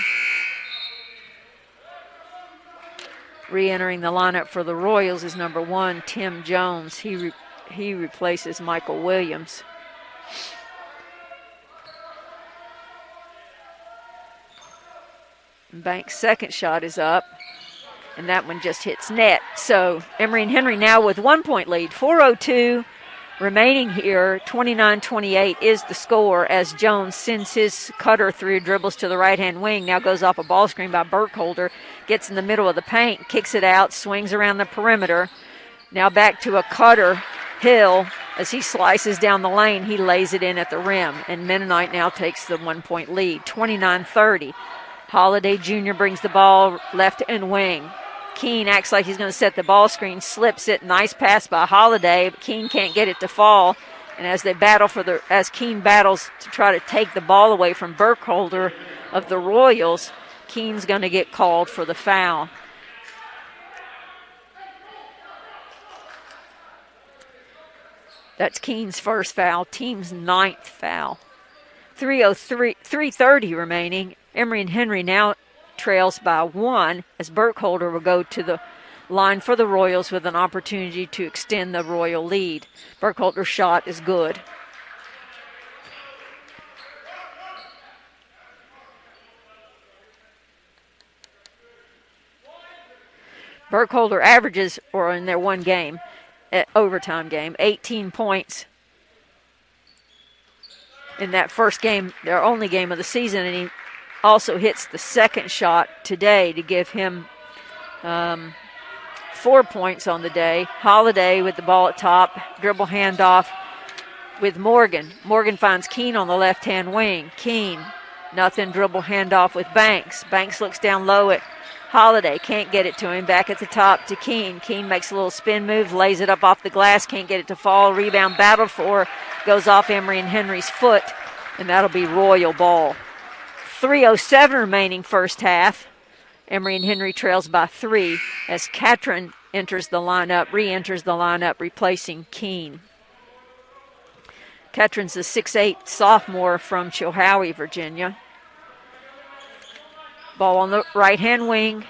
Re-entering the lineup for the Royals is number 1, Tim Jones. He replaces Michael Williams. Banks' second shot is up, and that one just hits net. So Emory and Henry now with 1 point lead. 4:02 remaining here. 29-28 is the score as Jones sends his cutter through, dribbles to the right-hand wing, now goes off a ball screen by Burkholder, gets in the middle of the paint, kicks it out, swings around the perimeter. Now back to a cutter, Hill. As he slices down the lane, he lays it in at the rim, and Mennonite now takes the 1 point lead. 29-30. Holiday Jr. brings the ball left and wing. Keene acts like he's going to set the ball screen, slips it. Nice pass by Holiday, but Keene can't get it to fall. And as Keene battles to try to take the ball away from Burkholder of the Royals, Keene's going to get called for the foul. That's Keene's first foul, team's 9th foul. 3:30 remaining. Emory and Henry now trails by 1 as Burkholder will go to the line for the Royals with an opportunity to extend the Royal lead. Burkholder's shot is good. Burkholder averages, or in their one game, overtime game, 18 points in that first game, their only game of the season, and he also hits the second shot today to give him 4 points on the day. Holiday with the ball at top, dribble handoff with Morgan. Morgan finds Keene on the left-hand wing. Keene, nothing, dribble handoff with Banks. Banks looks down low at Holiday, can't get it to him. Back at the top to Keene. Keene makes a little spin move, lays it up off the glass, can't get it to fall. Rebound battle for, goes off Emory and Henry's foot, and that'll be Royal ball. 3:07 remaining first half. Emory and Henry trails by 3 as Catron re-enters the lineup, replacing Keene. Catron's the 6'8 sophomore from Chilhowie, Virginia. Ball on the right-hand wing.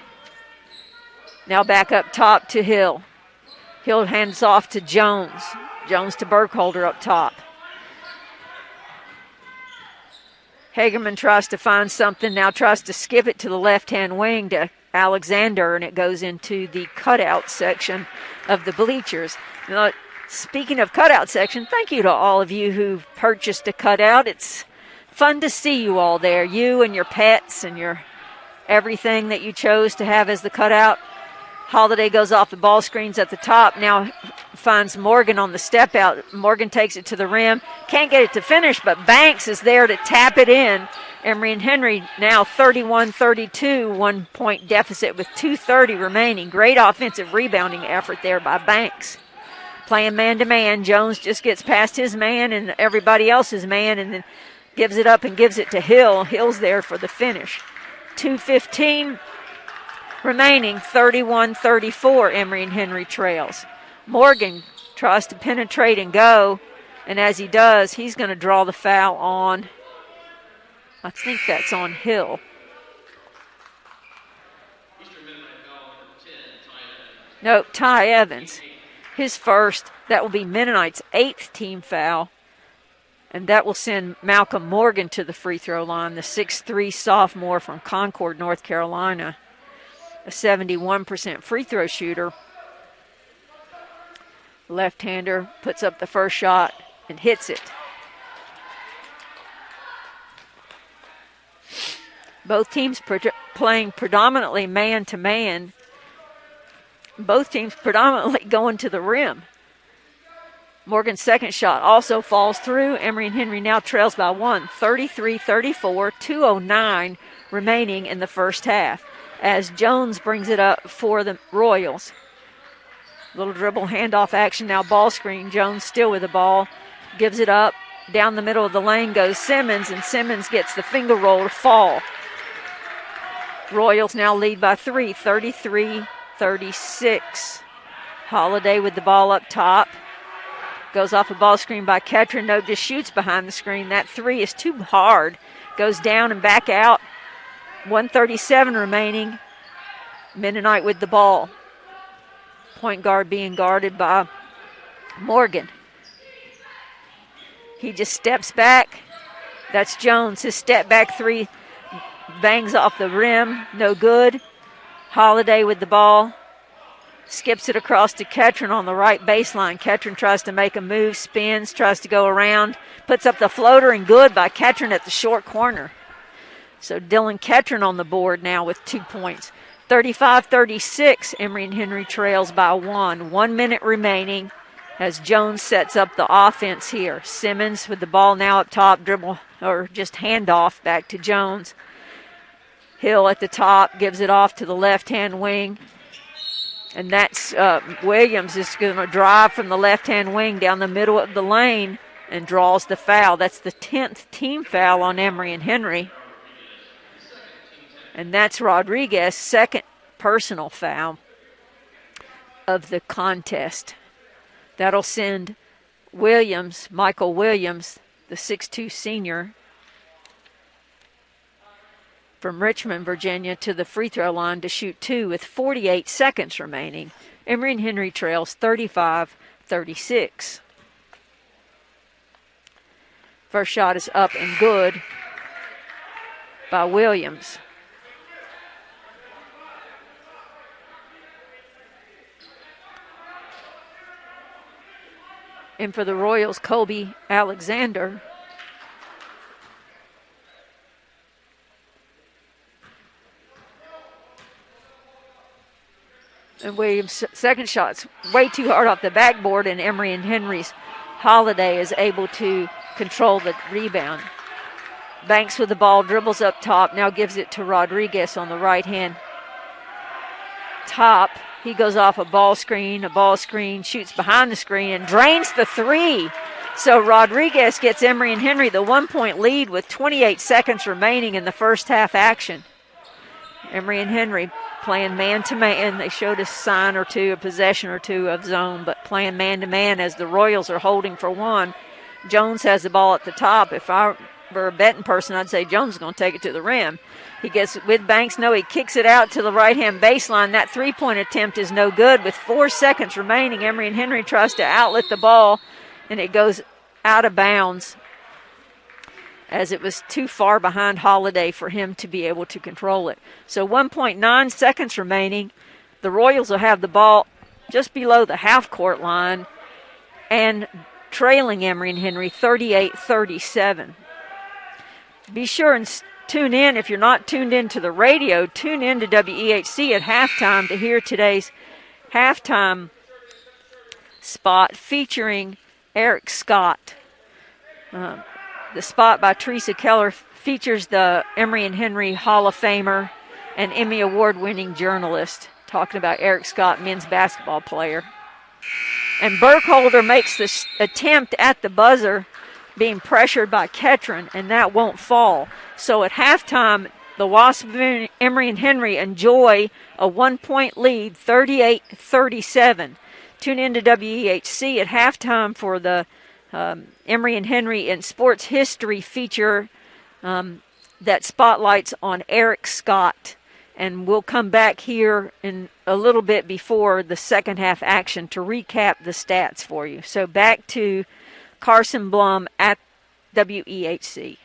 Now back up top to Hill. Hill hands off to Jones. Jones to Burkholder up top. Hagerman tries to find something, now tries to skip it to the left-hand wing to Alexander, and it goes into the cutout section of the bleachers. Now, speaking of cutout section, thank you to all of you who purchased a cutout. It's fun to see you all there, you and your pets and your everything that you chose to have as the cutout. Holiday goes off the ball screens at the top, now finds Morgan on the step out. Morgan takes it to the rim, can't get it to finish, but Banks is there to tap it in. Emory and Henry now 31-32, 1 point deficit with 2:30 remaining. Great offensive rebounding effort there by Banks. Playing man-to-man, Jones just gets past his man and everybody else's man and then gives it up and gives it to Hill. Hill's there for the finish. 2:15 remaining, 31-34, Emory and Henry trails. Morgan tries to penetrate and go, and as he does, he's going to draw the foul on, I think that's on Hill. Nope, Ty Evans. His first, that will be Mennonite's 8th team foul. And that will send Malcolm Morgan to the free throw line, the 6'3 sophomore from Concord, North Carolina, a 71% free throw shooter. Left-hander puts up the first shot and hits it. Both teams playing predominantly man-to-man. Both teams predominantly going to the rim. Morgan's second shot also falls through. Emory and Henry now trails by 1, 33-34, 2:09 remaining in the first half, as Jones brings it up for the Royals. Little dribble handoff action now, ball screen. Jones still with the ball, gives it up. Down the middle of the lane goes Simmons, and Simmons gets the finger roll to fall. Royals now lead by 3, 33-36. Holiday with the ball up top. Goes off a ball screen by Ketron. No, just shoots behind the screen. That three is too hard. Goes down and back out. 1:37 remaining. Mennonite with the ball. Point guard being guarded by Morgan. He just steps back. That's Jones. His step back three bangs off the rim. No good. Holiday with the ball. Skips it across to Ketron on the right baseline. Ketron tries to make a move, spins, tries to go around, puts up the floater, and good by Ketron at the short corner. So Dylan Ketron on the board now with 2 points. 35-36, Emory and Henry trails by 1. 1 minute remaining as Jones sets up the offense here. Simmons with the ball now up top, dribble or just handoff back to Jones. Hill at the top, gives it off to the left-hand wing. And that's Williams is going to drive from the left-hand wing down the middle of the lane and draws the foul. That's the 10th team foul on Emory and Henry. And that's Rodriguez' second personal foul of the contest. That'll send Williams, Michael Williams, the 6'2 senior from Richmond, Virginia, to the free throw line to shoot 2 with 48 seconds remaining. Emory and Henry trails 35-36. First shot is up and good by Williams. And for the Royals, Colby Alexander. And Williams' second shot's way too hard off the backboard, and Emory and Henry's Holiday is able to control the rebound. Banks with the ball, dribbles up top, now gives it to Rodriguez on the right-hand top. He goes off a ball screen, shoots behind the screen, and drains the three. So Rodriguez gets Emory and Henry the 1-point lead with 28 seconds remaining in the first half action. Emory and Henry playing man-to-man. They showed a sign or two, a possession or two of zone, but playing man-to-man as the Royals are holding for one. Jones has the ball at the top. If I were a betting person, I'd say Jones is going to take it to the rim. He gets with Banks. No, he kicks it out to the right-hand baseline. That three-point attempt is no good. With 4 seconds remaining, Emory and Henry tries to outlet the ball, and it goes out of bounds as it was too far behind Holiday for him to be able to control it. So 1.9 seconds remaining. The Royals will have the ball just below the half-court line and trailing Emory and Henry 38-37. Be sure and tune in. If you're not tuned into the radio, tune in to WEHC at halftime to hear today's halftime spot featuring Eric Scott. The spot by Teresa Keller features the Emory and Henry Hall of Famer and Emmy Award-winning journalist, talking about Eric Scott, men's basketball player. And Burkholder makes this attempt at the buzzer, being pressured by Ketron, and that won't fall. So at halftime, the Wasps of Emory and Henry enjoy a 1-point lead, 38-37. Tune in to WEHC at halftime for the Emory and Henry in Sports History feature that spotlights on Eric Scott. And we'll come back here in a little bit before the second half action to recap the stats for you. So back to Carson Blum at WEHC.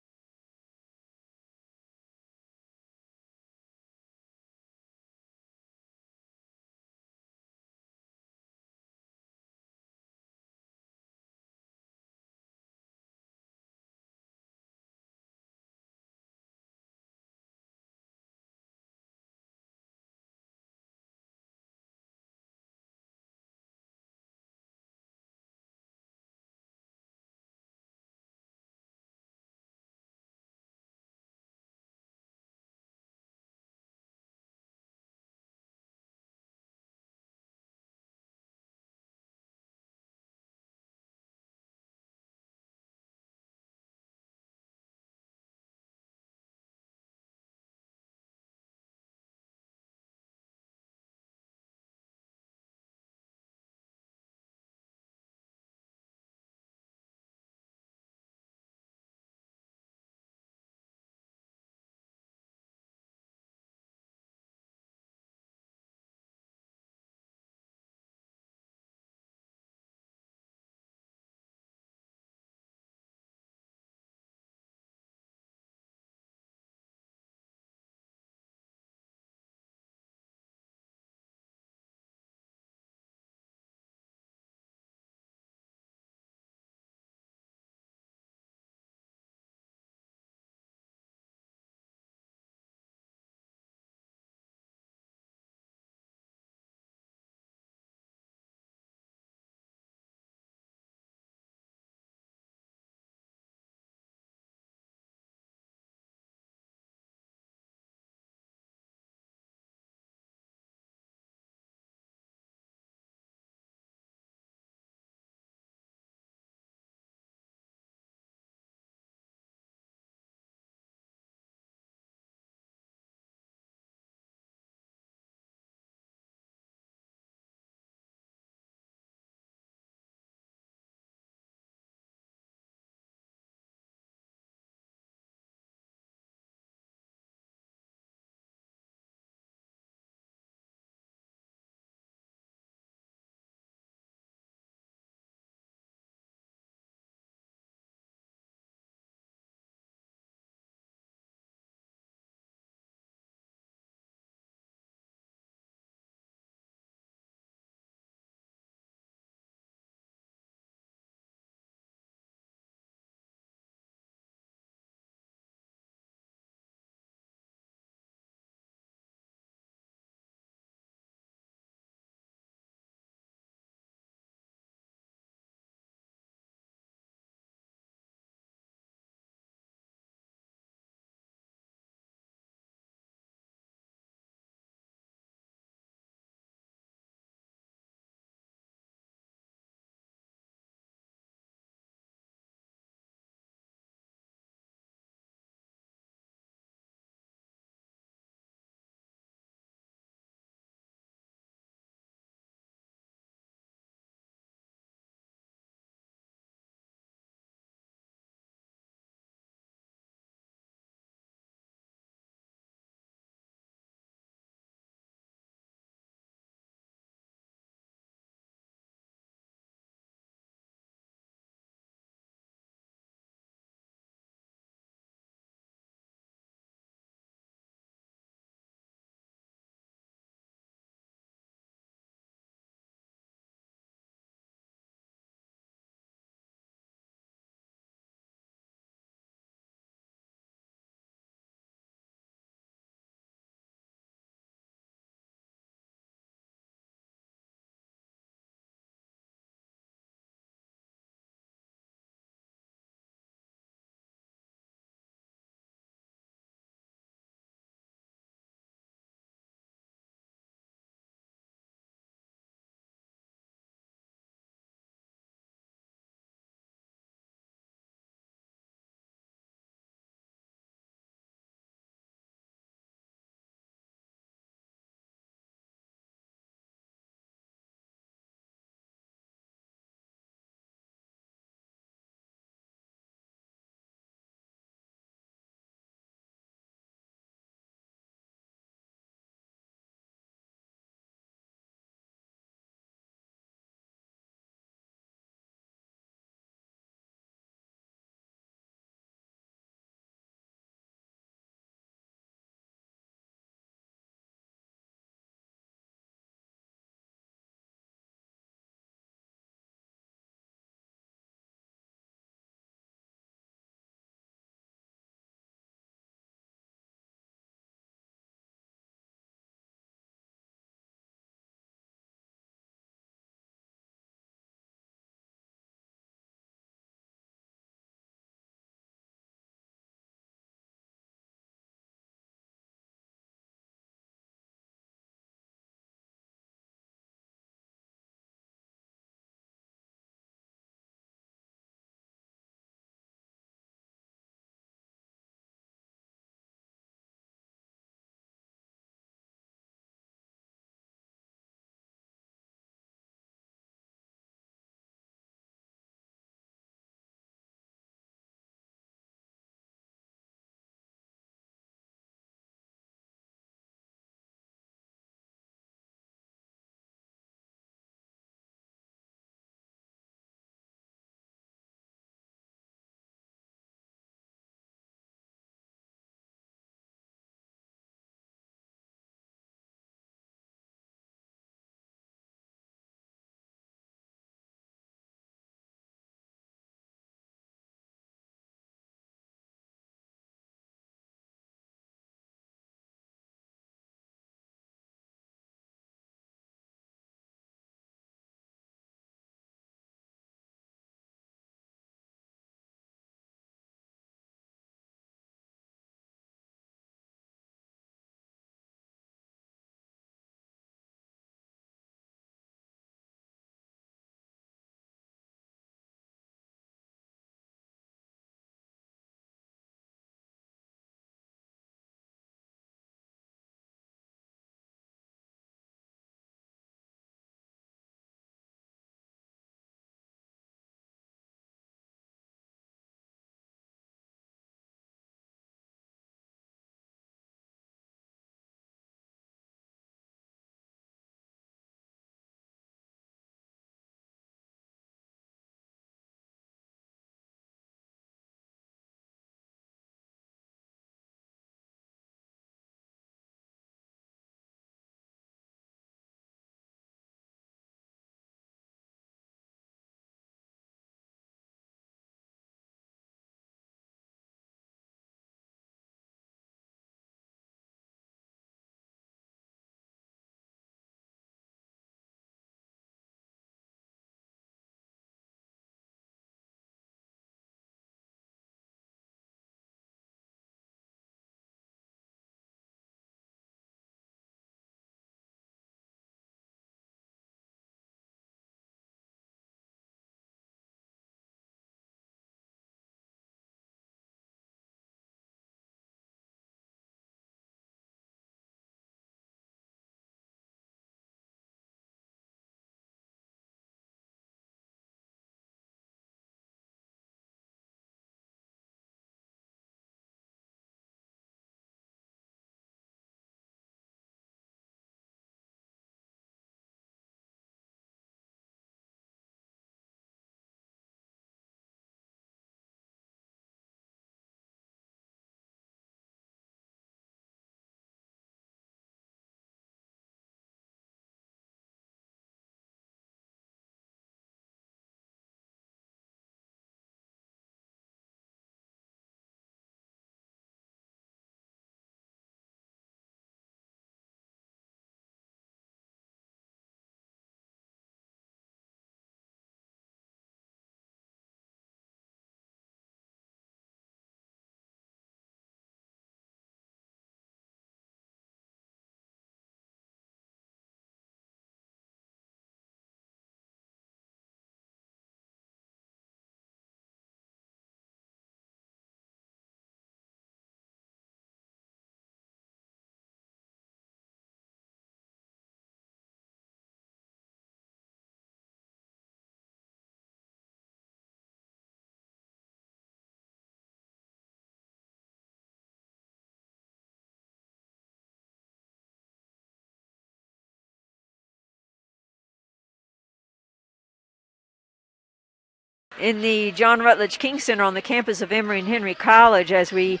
in the John Rutledge King Center on the campus of Emory and Henry College as we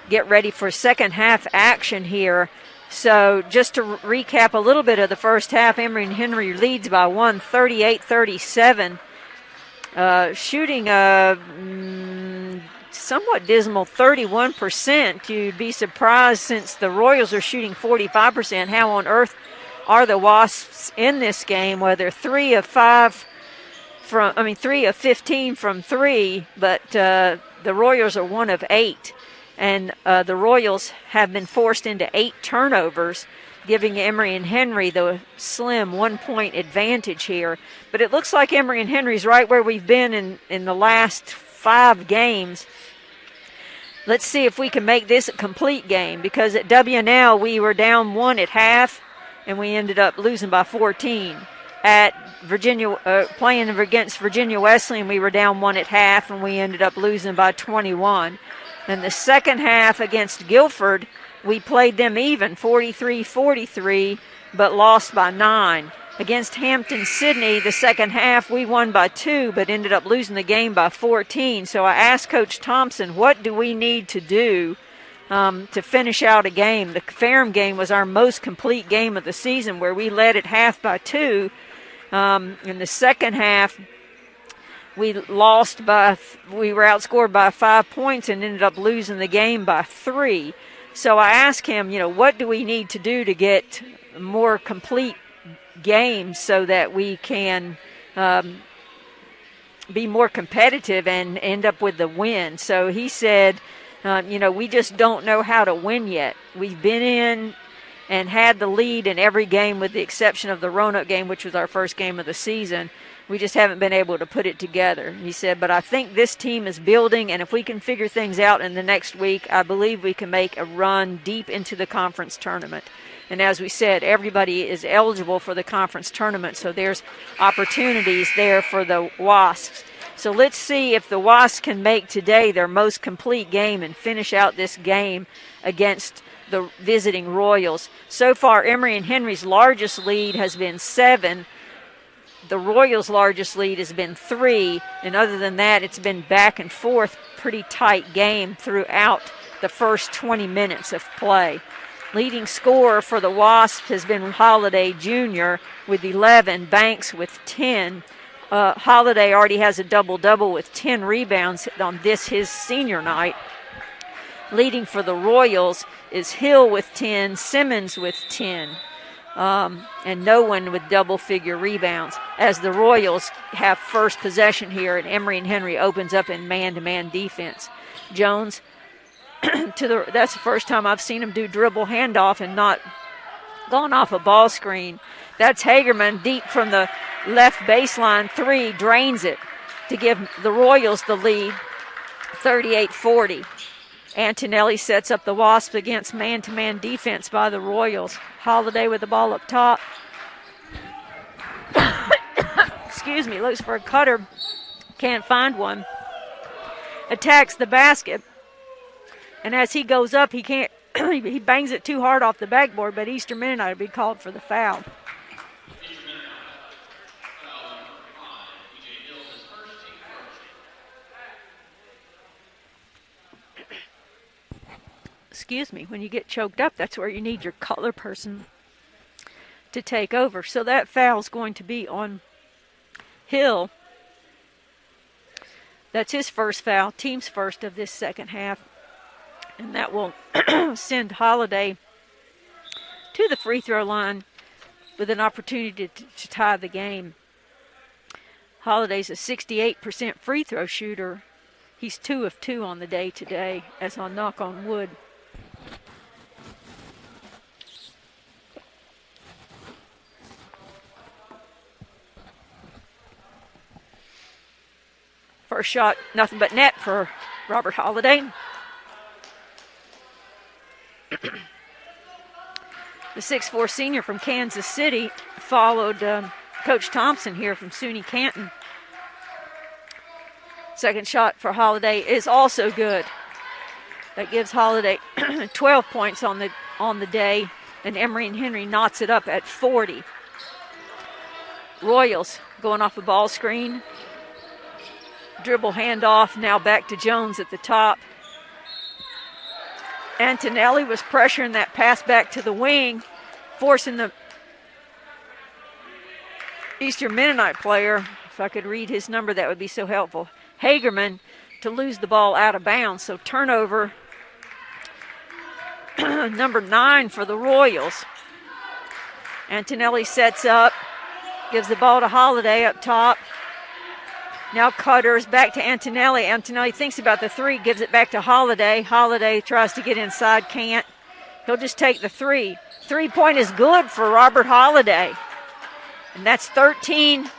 get ready for second half action here. So just to recap a little bit of the first half, Emory and Henry leads by 38-37. Shooting a somewhat dismal 31%. You'd be surprised, since the Royals are shooting 45%. How on earth are the Wasps in this game? Well, they're 3 of 15 from 3, but the Royals are 1 of 8. And the Royals have been forced into 8 turnovers, giving Emory and Henry the slim 1-point advantage here. But it looks like Emory and Henry's right where we've been in the last 5 games. Let's see if we can make this a complete game, because at WNL we were down 1 at half, and we ended up losing by 14. At Virginia, playing against Virginia Wesleyan, we were down 1 at half, and we ended up losing by 21. In the second half against Guilford, we played them even, 43-43, but lost by 9. Against Hampton-Sydney, the second half, we won by 2, but ended up losing the game by 14. So I asked Coach Thompson, what do we need to do to finish out a game? The Ferrum game was our most complete game of the season, where we led at half by 2. In the second half, we were outscored by 5 points and ended up losing the game by 3. So I asked him, what do we need to do to get more complete games so that we can be more competitive and end up with the win? So he said, we just don't know how to win yet. We've been in and had the lead in every game with the exception of the Roanoke game, which was our first game of the season. We just haven't been able to put it together. He said, but I think this team is building, and if we can figure things out in the next week, I believe we can make a run deep into the conference tournament. And as we said, everybody is eligible for the conference tournament, so there's opportunities there for the Wasps. So let's see if the Wasps can make today their most complete game and finish out this game against the visiting Royals. So far, Emory and Henry's largest lead has been 7. The Royals' largest lead has been 3, and other than that, it's been back and forth, pretty tight game throughout the first 20 minutes of play. Leading scorer for the Wasps has been Holiday Jr. with 11, Banks with 10. Holiday already has a double-double with 10 rebounds on his senior night. Leading for the Royals is Hill with 10, Simmons with 10. And no one with double-figure rebounds, as the Royals have first possession here, and Emory and Henry opens up in man-to-man defense. Jones, that's the first time I've seen him do dribble handoff and not gone off a ball screen. That's Hagerman deep from the left baseline 3, drains it to give the Royals the lead, 38-40. Antonelli sets up the Wasp against man-to-man defense by the Royals. Holiday with the ball up top. Excuse me, looks for a cutter. Can't find one. Attacks the basket. And as he goes up, he can't. He bangs it too hard off the backboard, but Eastern Mennonite will be called for the foul. Excuse me, when you get choked up, that's where you need your color person to take over. So that foul's going to be on Hill. That's his first foul, team's first of this second half. And that will send Holiday to the free throw line with an opportunity to tie the game. Holiday's a 68% free throw shooter. He's 2 of 2 on the day today, as I'll knock on wood. First shot, nothing but net for Robert Holiday. The 6'4" senior from Kansas City followed Coach Thompson here from SUNY Canton. Second shot for Holiday is also good. That gives Holiday 12 points on the day, and Emory and Henry knots it up at 40. Royals going off a ball screen. Dribble handoff, now back to Jones at the top. Antonelli was pressuring that pass back to the wing, forcing the Eastern Mennonite player, if I could read his number, that would be so helpful, Hagerman, to lose the ball out of bounds. So turnover, number 9 for the Royals. Antonelli sets up, gives the ball to Holiday up top. Now Cutters back to Antonelli. Antonelli thinks about the 3, gives it back to Holiday. Holiday tries to get inside, can't. He'll just take the 3. 3-point is good for Robert Holiday. And that's 13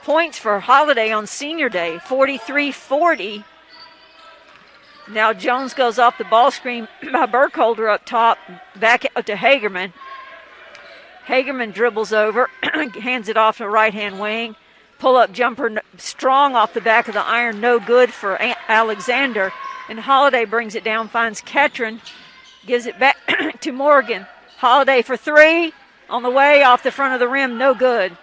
points for Holiday on senior day, 43-40. Now Jones goes off the ball screen by Burkholder up top, back out to Hagerman. Hagerman dribbles over, hands it off to right-hand wing. Pull-up jumper strong off the back of the iron, no good for Alexander. And Holiday brings it down, finds Ketron, gives it back to Morgan. Holiday for 3, on the way, off the front of the rim, no good.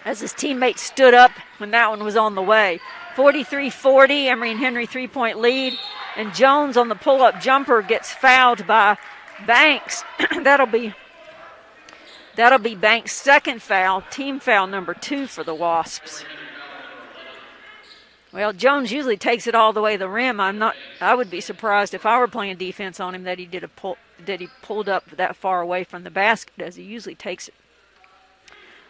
As his teammates stood up when that one was on the way. 43-40, Emory and Henry 3-point lead. And Jones on the pull-up jumper gets fouled by Banks. That'll be Banks' second foul, team foul number 2 for the Wasps. Well, Jones usually takes it all the way to the rim. I would be surprised if I were playing defense on him that he pulled up that far away from the basket, as he usually takes it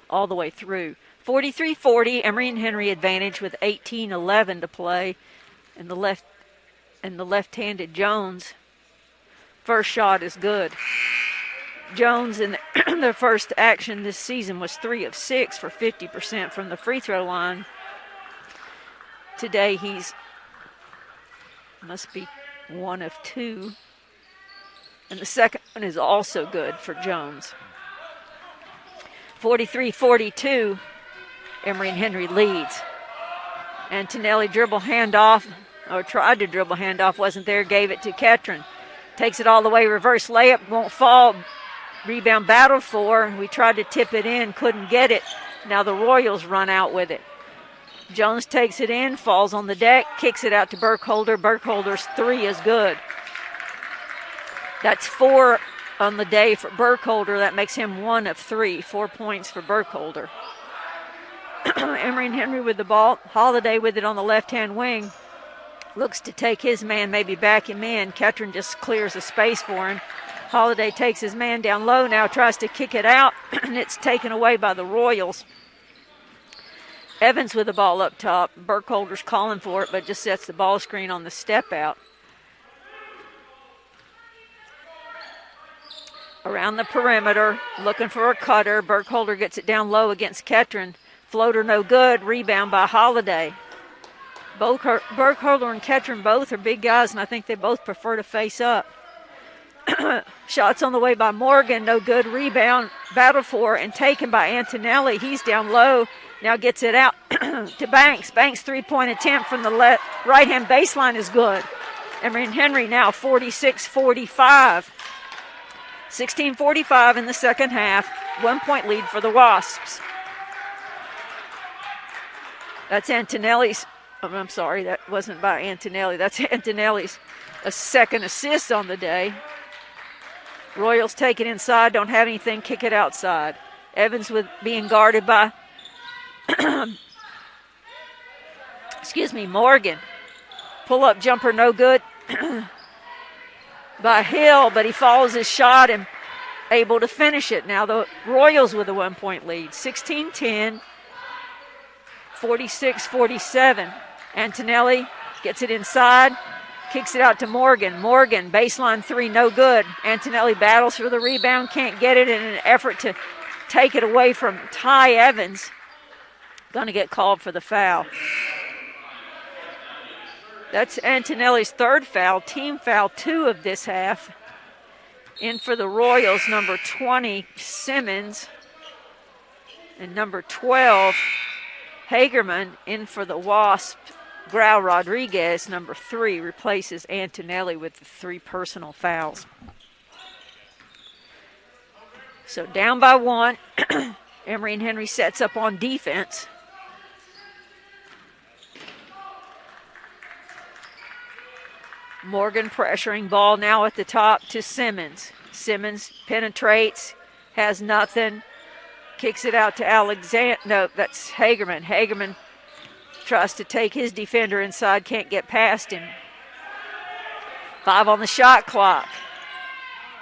all the way through. 43-40, Emory and Henry advantage with 18-11 to play. And the left-handed Jones, first shot is good. Jones in the first action this season was 3 of 6 for 50% from the free throw line. Today must be 1 of 2. And the second one is also good for Jones. 43-42, Emory and Henry leads. Antonelli dribble handoff, or tried to dribble handoff, wasn't there, gave it to Ketron. Takes it all the way, reverse layup, won't fall. Rebound battled for. We tried to tip it in, couldn't get it. Now the Royals run out with it. Jones takes it in, falls on the deck, kicks it out to Burkholder. Burkholder's 3 is good. That's 4 on the day for Burkholder. That makes him 1 of 3, 4 points for Burkholder. Emory and Henry with the ball. Holiday with it on the left-hand wing. Looks to take his man, maybe back him in. Ketron just clears the space for him. Holiday takes his man down low now, tries to kick it out, and it's taken away by the Royals. Evans with the ball up top. Burkholder's calling for it, but just sets the ball screen on the step out. Around the perimeter, looking for a cutter. Burkholder gets it down low against Ketron. Floater no good. Rebound by Holiday. Burkholder and Ketron both are big guys, and I think they both prefer to face up. Shots on the way by Morgan, no good. Rebound, battled for and taken by Antonelli. He's down low, now gets it out to Banks. Banks' 3-point attempt from the right-hand baseline is good. Emory and Henry now 46-45. 16:45 in the second half. 1-point lead for the Wasps. That's Antonelli's. I'm sorry, that wasn't by Antonelli. That's Antonelli's second assist on the day. Royals take it inside, don't have anything, kick it outside. Evans with being guarded by, Morgan. Pull-up jumper, no good by Hill, but he follows his shot and able to finish it. Now the Royals with a 1-point lead, 16-10, 46-47. Antonelli gets it inside, kicks it out to Morgan. Morgan, baseline 3, no good. Antonelli battles for the rebound, can't get it in an effort to take it away from Ty Evans. Going to get called for the foul. That's Antonelli's third foul, team foul 2 of this half. In for the Royals, number 20, Simmons. And number 12, Hagerman. In for the Wasp, Grau Rodriguez, number 3, replaces Antonelli with the 3 personal fouls. So down by 1, Emory and Henry sets up on defense. Morgan pressuring, ball now at the top to Simmons. Simmons penetrates, has nothing, kicks it out to Alexander. No, that's Hagerman. Hagerman tries to take his defender inside, can't get past him. 5 on the shot clock.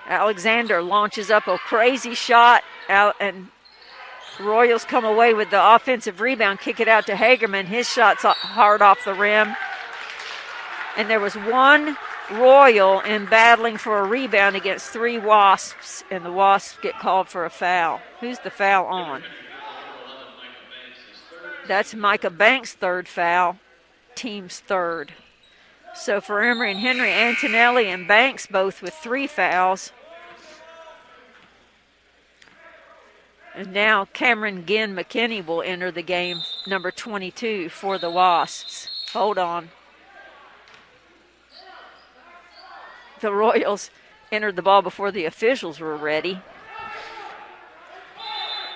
Alexander launches up a crazy shot out, and Royals come away with the offensive rebound, kick it out to Hagerman. His shot's hard off the rim. And there was one Royal in battling for a rebound against 3 Wasps, and the Wasps get called for a foul. Who's the foul on? That's Micah Banks' 3rd foul, team's 3rd. So for Emory and Henry, Antonelli and Banks both with 3 fouls. And now Cameron Ginn McKinney will enter the game, number 22 for the Wasps. Hold on. The Royals entered the ball before the officials were ready.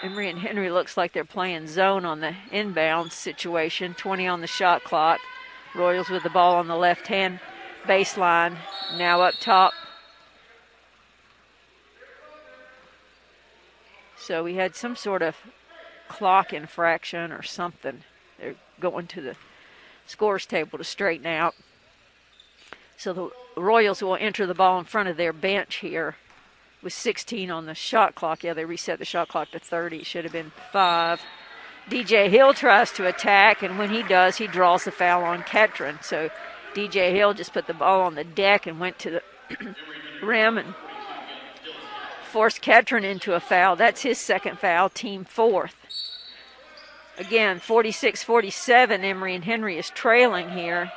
Emory and Henry looks like they're playing zone on the inbound situation. 20 on the shot clock. Royals with the ball on the left-hand baseline. Now up top. So we had some sort of clock infraction or something. They're going to the scores table to straighten out. So the Royals will enter the ball in front of their bench here with 16 on the shot clock. Yeah, they reset the shot clock to 30. It should have been 5. DJ Hill tries to attack, and when he does, he draws the foul on Ketron. So DJ Hill just put the ball on the deck and went to the rim and forced Ketron into a foul. That's his 2nd foul, team 4th. Again, 46-47, Emory and Henry is trailing here.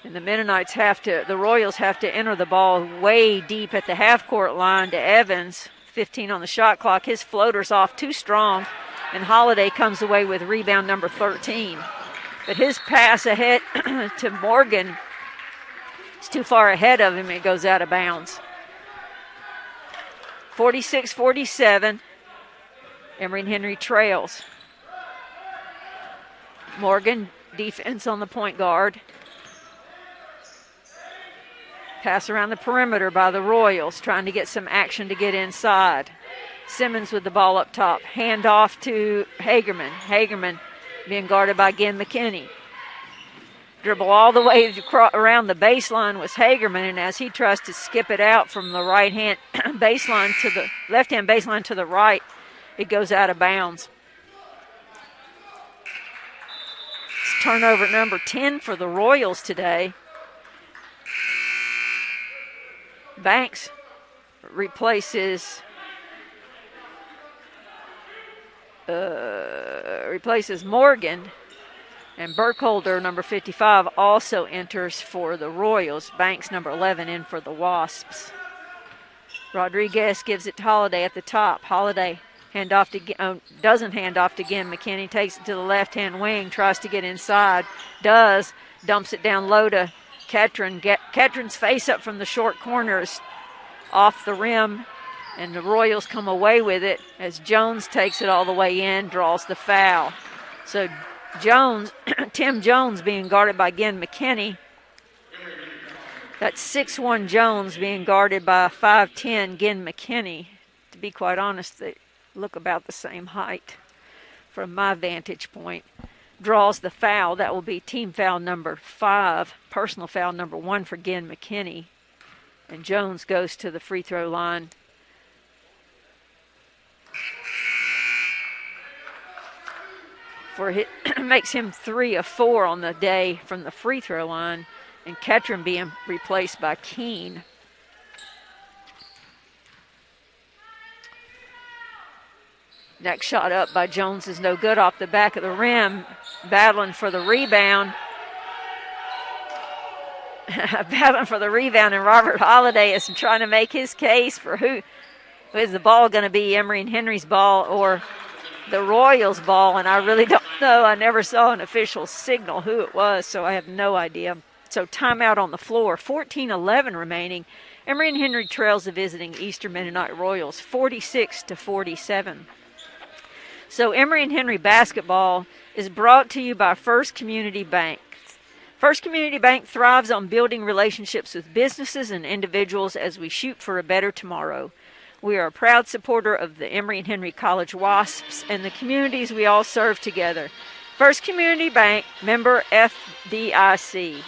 And the Mennonites the Royals have to enter the ball way deep at the half-court line to Evans. 15 on the shot clock. His floater's off too strong, and Holiday comes away with rebound number 13. But his pass ahead to Morgan is too far ahead of him. It goes out of bounds. 46-47. Emory and Henry trails. Morgan, defense on the point guard. Pass around the perimeter by the Royals, trying to get some action to get inside. Simmons with the ball up top. Hand off to Hagerman. Hagerman being guarded by Ginn McKinney. Dribble all the way around the baseline was Hagerman, and as he tries to skip it out from the right-hand baseline to the left-hand baseline to the right, it goes out of bounds. It's turnover number 10 for the Royals today. Banks replaces Morgan, and Burkholder, number 55, also enters for the Royals. Banks, number 11, in for the Wasps. Rodriguez gives it to Holiday at the top. Holiday doesn't hand off to Ginn McKinney, takes it to the left-hand wing, tries to get inside, dumps it down low to Ketron. Ketron's face up from the short corner is off the rim, and the Royals come away with it as Jones takes it all the way in, draws the foul. So Tim Jones being guarded by Ginn McKinney. That's 6'1" Jones being guarded by 5'10" Ginn McKinney. To be quite honest, they look about the same height from my vantage point. Draws the foul. That will be team foul number 5, personal foul number 1 for Ginn McKinney. And Jones goes to the free throw line. Makes him 3 of 4 on the day from the free throw line, and Ketron being replaced by Keene. Next shot up by Jones is no good off the back of the rim. Battling for the rebound. And Robert Holiday is trying to make his case for who is the ball going to be, Emory and Henry's ball or the Royals' ball, and I really don't know. I never saw an official signal who it was, so I have no idea. So timeout on the floor, 14:11 remaining. Emory and Henry trails the visiting Eastern Mennonite Royals, 46-47. So Emory and Henry basketball is brought to you by First Community Bank. First Community Bank thrives on building relationships with businesses and individuals as we shoot for a better tomorrow. We are a proud supporter of the Emory and Henry College WASPs and the communities we all serve together. First Community Bank, member FDIC.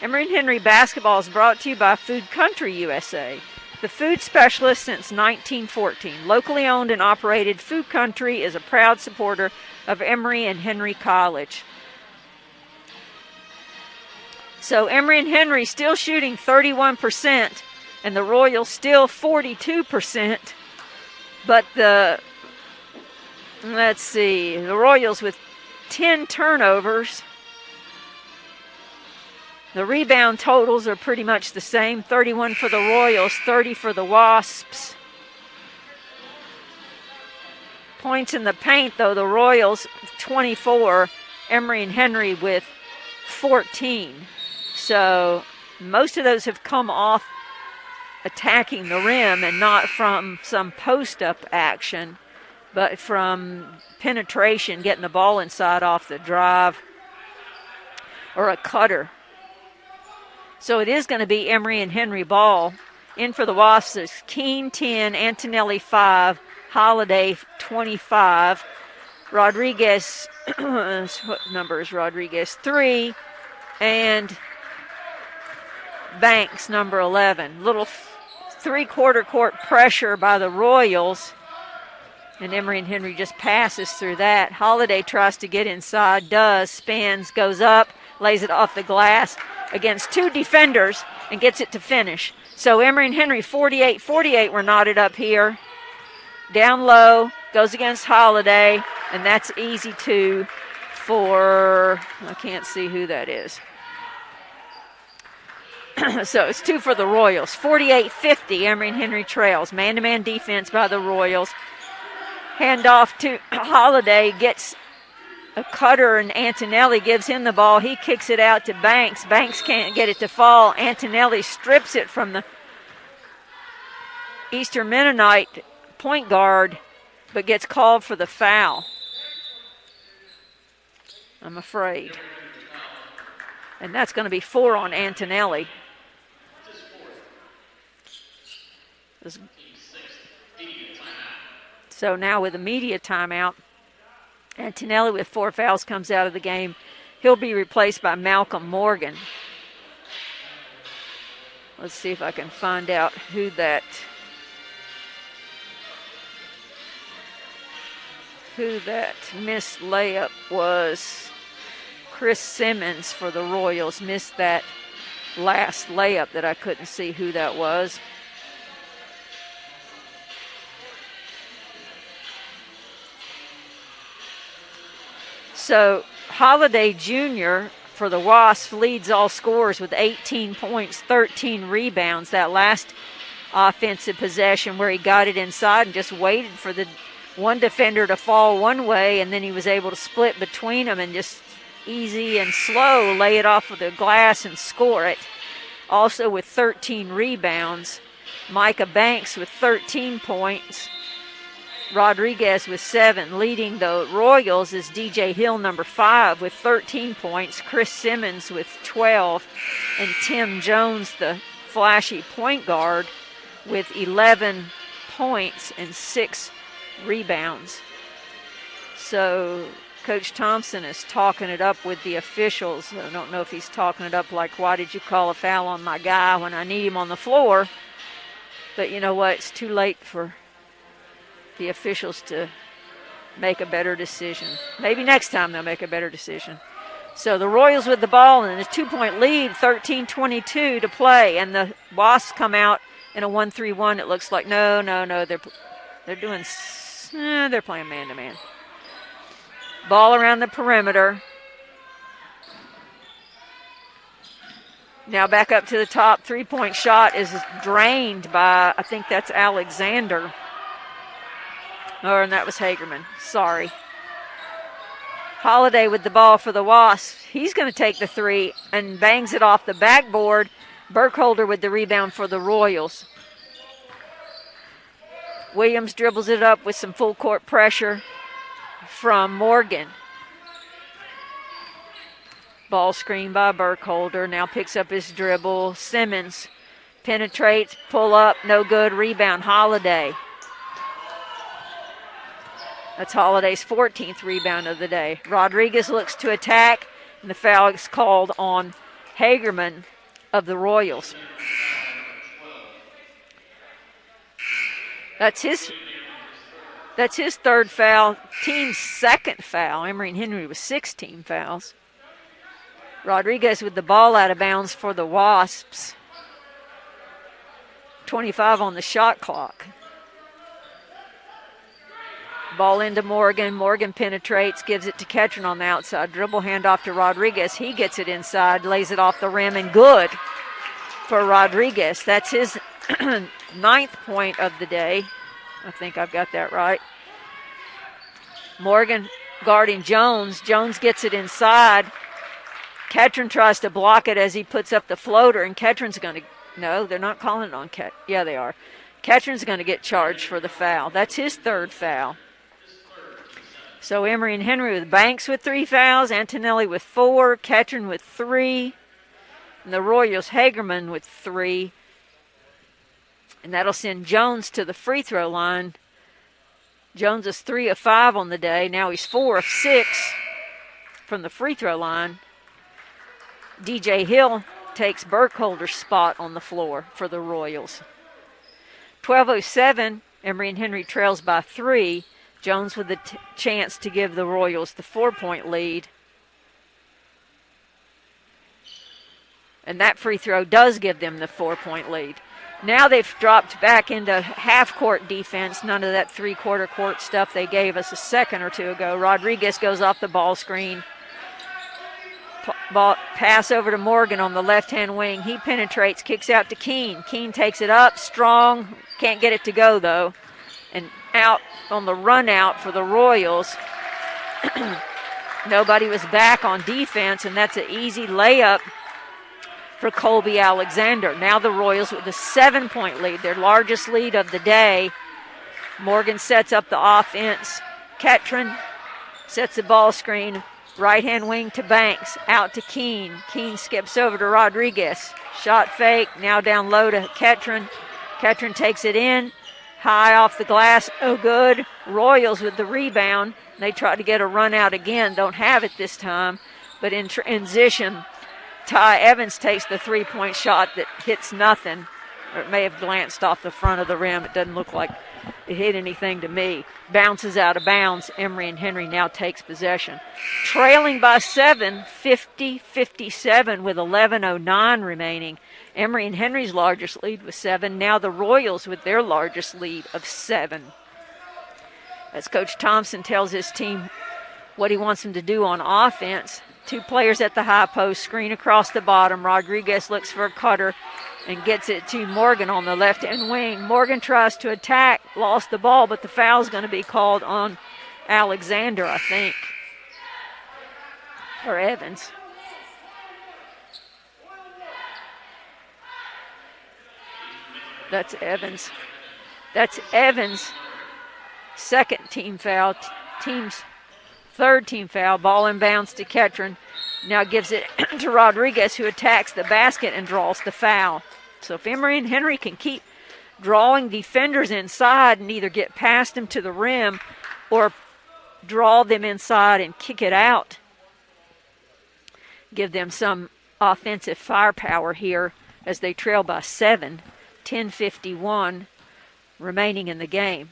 Emory and Henry basketball is brought to you by Food Country USA, the food specialist since 1914. Locally owned and operated, Food Country is a proud supporter of Emory and Henry College. So Emory and Henry still shooting 31%, and the Royals still 42%. But the Royals with 10 turnovers. The rebound totals are pretty much the same, 31 for the Royals, 30 for the Wasps. Points in the paint, though, the Royals 24, Emory and Henry with 14. So most of those have come off attacking the rim and not from some post-up action, but from penetration, getting the ball inside off the drive or a cutter. So it is going to be Emory and Henry ball. In for the Wasps is Keene 10, Antonelli 5, Holiday 25, Rodriguez, what number is Rodriguez? 3, and Banks, number 11. Little three-quarter court pressure by the Royals, and Emory and Henry just passes through that. Holiday tries to get inside, does, spins, goes up, lays it off the glass against two defenders, and gets it to finish. So Emory and Henry 48-48 were knotted up here. Down low, goes against Holiday, and that's easy two for, I can't see who that is. So it's two for the Royals. 48-50, Emory and Henry trails. Man-to-man defense by the Royals. Handoff to Holiday, gets a cutter, and Antonelli gives him the ball. He kicks it out to Banks. Banks can't get it to fall. Antonelli strips it from the Eastern Mennonite point guard, but gets called for the foul, I'm afraid. And that's going to be 4 on Antonelli. So now with a media timeout, Antonelli with 4 fouls comes out of the game. He'll be replaced by Malcolm Morgan. Let's see if I can find out who that missed layup was. Chris Simmons for the Royals missed that last layup that I couldn't see who that was. So Holiday Jr. for the Wasps leads all scorers with 18 points, 13 rebounds. That last offensive possession where he got it inside and just waited for the one defender to fall one way, and then he was able to split between them and just easy and slow lay it off of the glass and score it. Also with 13 rebounds, Micah Banks with 13 points. Rodriguez with 7. Leading the Royals is DJ Hill, number 5, with 13 points. Chris Simmons with 12. And Tim Jones, the flashy point guard, with 11 points and 6 rebounds. So Coach Thompson is talking it up with the officials. I don't know if he's talking it up like, why did you call a foul on my guy when I need him on the floor? But you know what? It's too late for the officials to make a better decision. Maybe next time they'll make a better decision. So the Royals with the ball and a 2-point lead, 13-22 to play. And the Wasps come out in a 1-3-1. It looks like, no, they're doing, they're playing man-to-man. Ball around the perimeter. Now back up to the top. 3-point shot is drained by, I think that's Alexander. Oh, and that was Hagerman. Sorry. Holiday with the ball for the Wasps. He's going to take the 3 and bangs it off the backboard. Burkholder with the rebound for the Royals. Williams dribbles it up with some full court pressure from Morgan. Ball screen by Burkholder. Now picks up his dribble. Simmons penetrates, pull up, no good. Rebound, Holiday. That's Holiday's 14th rebound of the day. Rodriguez looks to attack, and the foul is called on Hagerman of the Royals. That's his third foul, team's second foul. Emory and Henry with 16 fouls. Rodriguez with the ball out of bounds for the Wasps. 25 on the shot clock. Ball into Morgan. Morgan penetrates, gives it to Ketron on the outside. Dribble handoff to Rodriguez. He gets it inside, lays it off the rim, and good for Rodriguez. That's his 9th point of the day. I think I've got that right. Morgan guarding Jones. Jones gets it inside. Ketron tries to block it as he puts up the floater, and Ketron's going to, no, they're not calling it on Ketron. Yeah, they are. Ketron's going to get charged for the foul. That's his 3rd foul. So Emory and Henry with Banks with 3 fouls, Antonelli with 4, Ketron with 3, and the Royals Hagerman with 3. And that'll send Jones to the free throw line. Jones is 3 of 5 on the day. Now he's 4 of 6 from the free throw line. DJ Hill takes Burkholder's spot on the floor for the Royals. 12:07, Emory and Henry trails by 3. Jones with the chance to give the Royals the 4-point lead. And that free throw does give them the 4-point lead. Now they've dropped back into half-court defense, none of that three-quarter court stuff they gave us a second or two ago. Rodriguez goes off the ball screen. Ball, pass over to Morgan on the left-hand wing. He penetrates, kicks out to Keene. Keene takes it up, strong, can't get it to go though. And out on the run out for the Royals. Nobody was back on defense, and that's an easy layup for Colby Alexander. Now the Royals with a 7-point lead, their largest lead of the day. Morgan sets up the offense. Ketron sets the ball screen. Right-hand wing to Banks, out to Keene. Keene skips over to Rodriguez. Shot fake, now down low to Ketron. Ketron takes it in. High off the glass, oh good. Royals with the rebound. They try to get a run out again, don't have it this time. But in transition, Ty Evans takes the 3-point shot that hits nothing. Or it may have glanced off the front of the rim. It doesn't look like it hit anything to me. Bounces out of bounds. Emory and Henry now takes possession. Trailing by 7, 50-57 with 11:09 remaining. Emory and Henry's largest lead was 7. Now the Royals with their largest lead of 7. As Coach Thompson tells his team what he wants them to do on offense. 2 players at the high post, screen across the bottom. Rodriguez looks for a cutter and gets it to Morgan on the left-hand wing. Morgan tries to attack, lost the ball, but the foul's going to be called on Alexander, I think, or Evans. That's Evans. That's Evans' second team foul, team's third team foul. Ball inbounds to Ketron. Now gives it to Rodriguez, who attacks the basket and draws the foul. So if Emory and Henry can keep drawing defenders inside and either get past them to the rim or draw them inside and kick it out, give them some offensive firepower here as they trail by 7, 10:51 remaining in the game.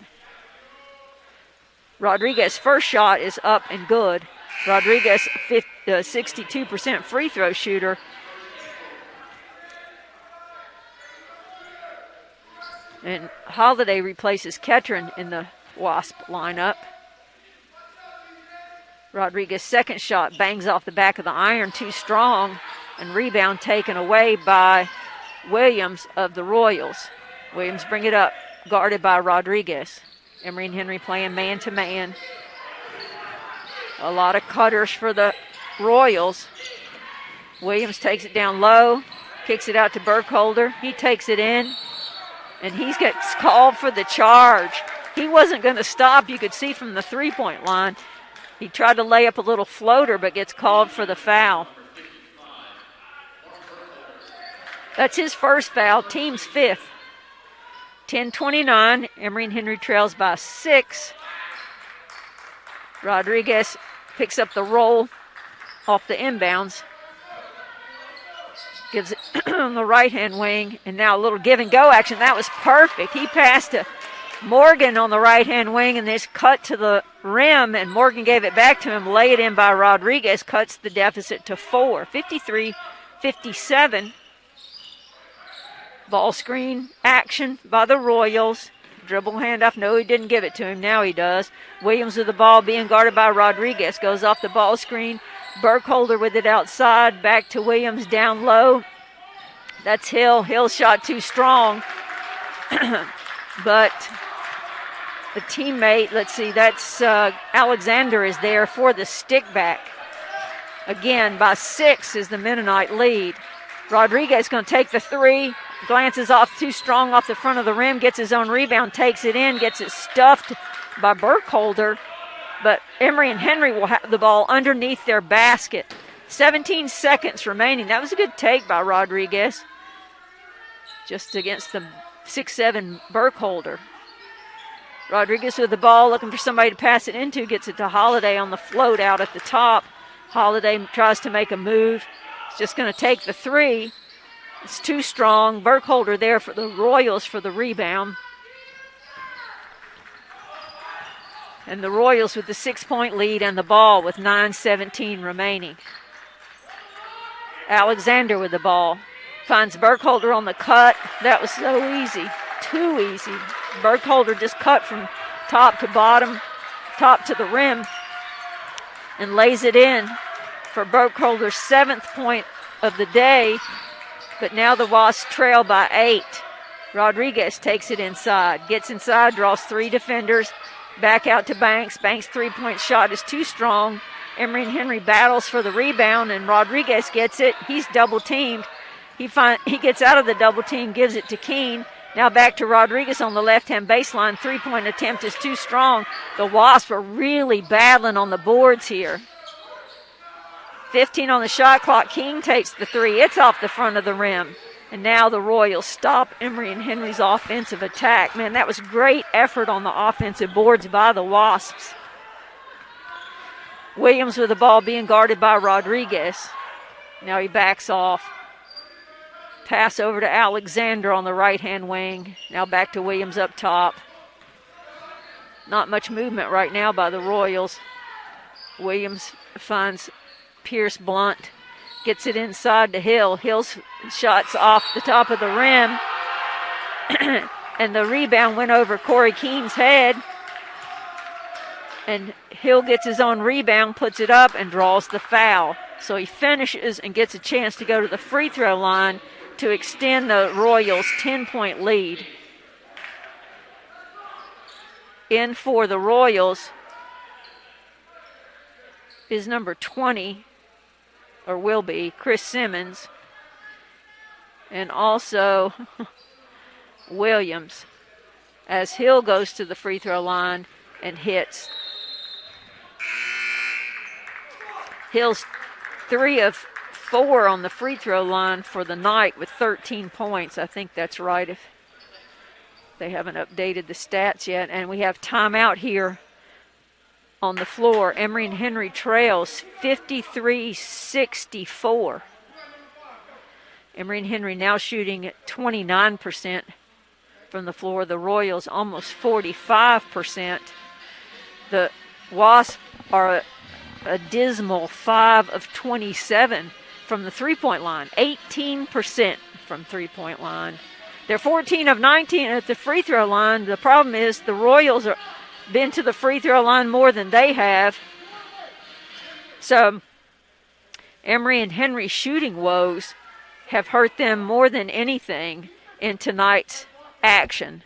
Rodriguez's first shot is up and good. Rodriguez, 62% free throw shooter. And Holiday replaces Ketron in the Wasp lineup. Rodriguez's second shot bangs off the back of the iron, too strong, and rebound taken away by Williams of the Royals. Williams bring it up, guarded by Rodriguez. Emory and Henry playing man-to-man. A lot of cutters for the Royals. Williams takes it down low, kicks it out to Burkholder. He takes it in, and he gets called for the charge. He wasn't going to stop, you could see from the three-point line. He tried to lay up a little floater, but gets called for the foul. That's his first foul, team's fifth. 10-29, Emory and Henry trails by 6. Rodriguez picks up the roll off the inbounds. Gives it on the right-hand wing, and now a little give-and-go action. That was perfect. He passed to Morgan on the right-hand wing, and this cut to the rim, and Morgan gave it back to him. Lay it in by Rodriguez, cuts the deficit to 4. 53-57. Ball screen action by the Royals. Dribble handoff. No, he didn't give it to him. Now he does. Williams with the ball being guarded by Rodriguez. Goes off the ball screen. Burkholder with it outside. Back to Williams down low. That's Hill. Hill's shot too strong. But the teammate, let's see, that's Alexander is there for the stick back. Again, by 6 is the Mennonite lead. Rodriguez going to take the 3. Glances off too strong off the front of the rim. Gets his own rebound. Takes it in. Gets it stuffed by Burkholder. But Emory and Henry will have the ball underneath their basket. 17 seconds remaining. That was a good take by Rodriguez. Just against the 6'7" Burkholder. Rodriguez with the ball, looking for somebody to pass it into. Gets it to Holiday on the float out at the top. Holiday tries to make a move. He's just going to take the 3. It's too strong. Burkholder there for the Royals for the rebound. And the Royals with the 6-point lead and the ball with 9:17 remaining. Alexander with the ball. Finds Burkholder on the cut. That was so easy. Too easy. Burkholder just cut from top to bottom, top to the rim, and lays it in for Burkholder's 7th point of the day. But now the Wasps trail by 8. Rodriguez takes it inside. Gets inside, draws 3 defenders. Back out to Banks. Banks' 3-point shot is too strong. Emory and Henry battles for the rebound, and Rodriguez gets it. He's double-teamed. He gets out of the double team, gives it to Keene. Now back to Rodriguez on the left-hand baseline. 3-point attempt is too strong. The Wasps are really battling on the boards here. 15 on the shot clock. King takes the 3. It's off the front of the rim. And now the Royals stop Emory and Henry's offensive attack. Man, that was great effort on the offensive boards by the Wasps. Williams with the ball being guarded by Rodriguez. Now he backs off. Pass over to Alexander on the right-hand wing. Now back to Williams up top. Not much movement right now by the Royals. Williams finds Pierce Blunt. Gets it inside to Hill. Hill's shot's off the top of the rim. And the rebound went over Corey Keene's head. And Hill gets his own rebound, puts it up, and draws the foul. So he finishes and gets a chance to go to the free throw line to extend the Royals' 10-point lead. In for the Royals is number 20, or will be, Chris Simmons, and also Williams, as Hill goes to the free throw line and hits. Hill's 3 of 4 on the free throw line for the night with 13 points. I think that's right if they haven't updated the stats yet. And we have timeout here on the floor. Emory and Henry trails 53-64. Emory and Henry now shooting at 29% from the floor. The Royals almost 45%. The Wasps are a dismal 5 of 27 from the three-point line. 18% from three-point line. They're 14 of 19 at the free throw line. The problem is the Royals are been to the free throw line more than they have. So Emory and Henry shooting woes have hurt them more than anything in tonight's action.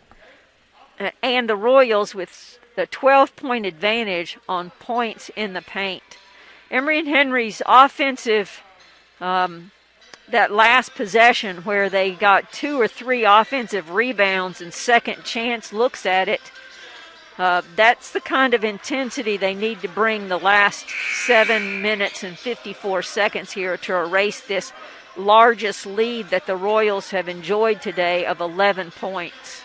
And the Royals with the 12-point advantage on points in the paint. Emory and Henry's offensive, that last possession where they got 2 or 3 offensive rebounds and second chance looks at it, that's the kind of intensity they need to bring the last 7 minutes and 54 seconds here to erase this largest lead that the Royals have enjoyed today of 11 points.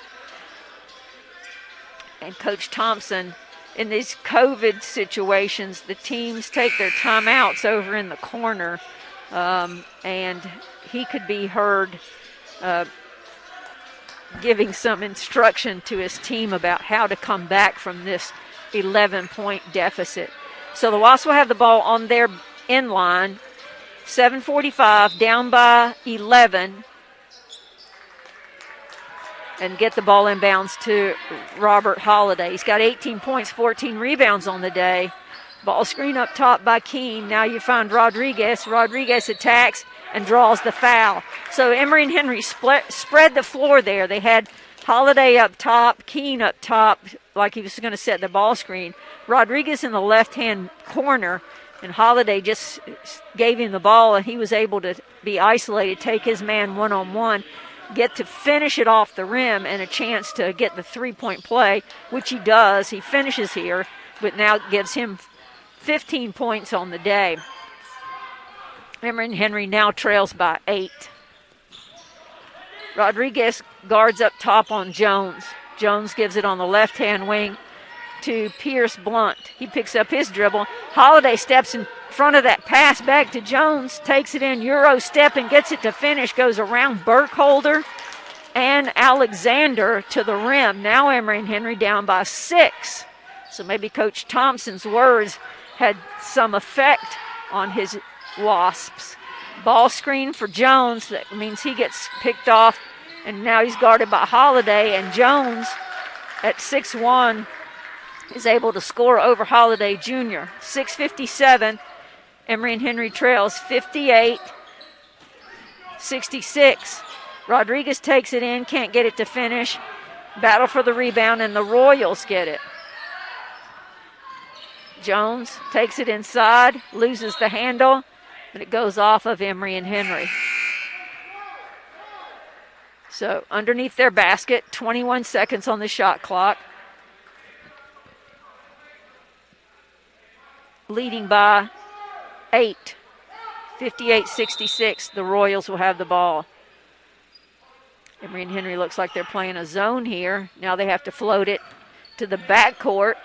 And Coach Thompson, in these COVID situations, the teams take their timeouts over in the corner, and he could be heard giving some instruction to his team about how to come back from this 11-point deficit. So the Wasps will have the ball on their end line. 7:45, down by 11. And get the ball inbounds to Robert Holliday. He's got 18 points, 14 rebounds on the day. Ball screen up top by Keene. Now you find Rodriguez. Rodriguez attacks and draws the foul. So Emory and Henry spread the floor there. They had Holliday up top, Keene up top, like he was going to set the ball screen. Rodriguez in the left-hand corner, and Holliday just gave him the ball, and he was able to be isolated, take his man one-on-one, get to finish it off the rim, and a chance to get the three-point play, which he does. He finishes here, but now it gives him 15 points on the day. Emory and Henry now trails by 8. Rodriguez guards up top on Jones. Jones gives it on the left-hand wing to Pierce Blunt. He picks up his dribble. Holliday steps in front of that pass back to Jones, takes it in, Euro step, and gets it to finish, goes around Burkholder and Alexander to the rim. Now Emory and Henry down by 6. So maybe Coach Thompson's words had some effect on his Wasps. Ball screen for Jones. That means he gets picked off, and now he's guarded by Holliday, and Jones at 6'1" is able to score over Holliday Jr. 6:57. Emory and Henry trails 58-66. Rodriguez takes it in, can't get it to finish. Battle for the rebound, and the Royals get it. Jones takes it inside, loses the handle, but it goes off of Emory and Henry. So underneath their basket, 21 seconds on the shot clock. Leading by 8, 58-66. The Royals will have the ball. Emory and Henry looks like they're playing a zone here. Now they have to float it to the backcourt.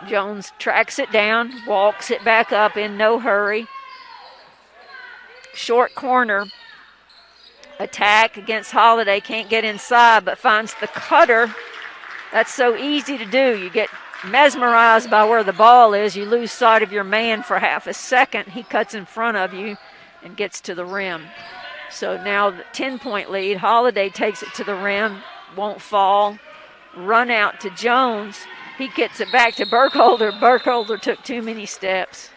Jones tracks it down, walks it back up in no hurry. Short corner attack against Holliday. Can't get inside, but finds the cutter. That's so easy to do. You get mesmerized by where the ball is. You lose sight of your man for half a second. He cuts in front of you and gets to the rim. So now the 10-point lead. Holliday takes it to the rim, won't fall. Run out to Jones. He gets it back to Burkholder. Burkholder took too many steps.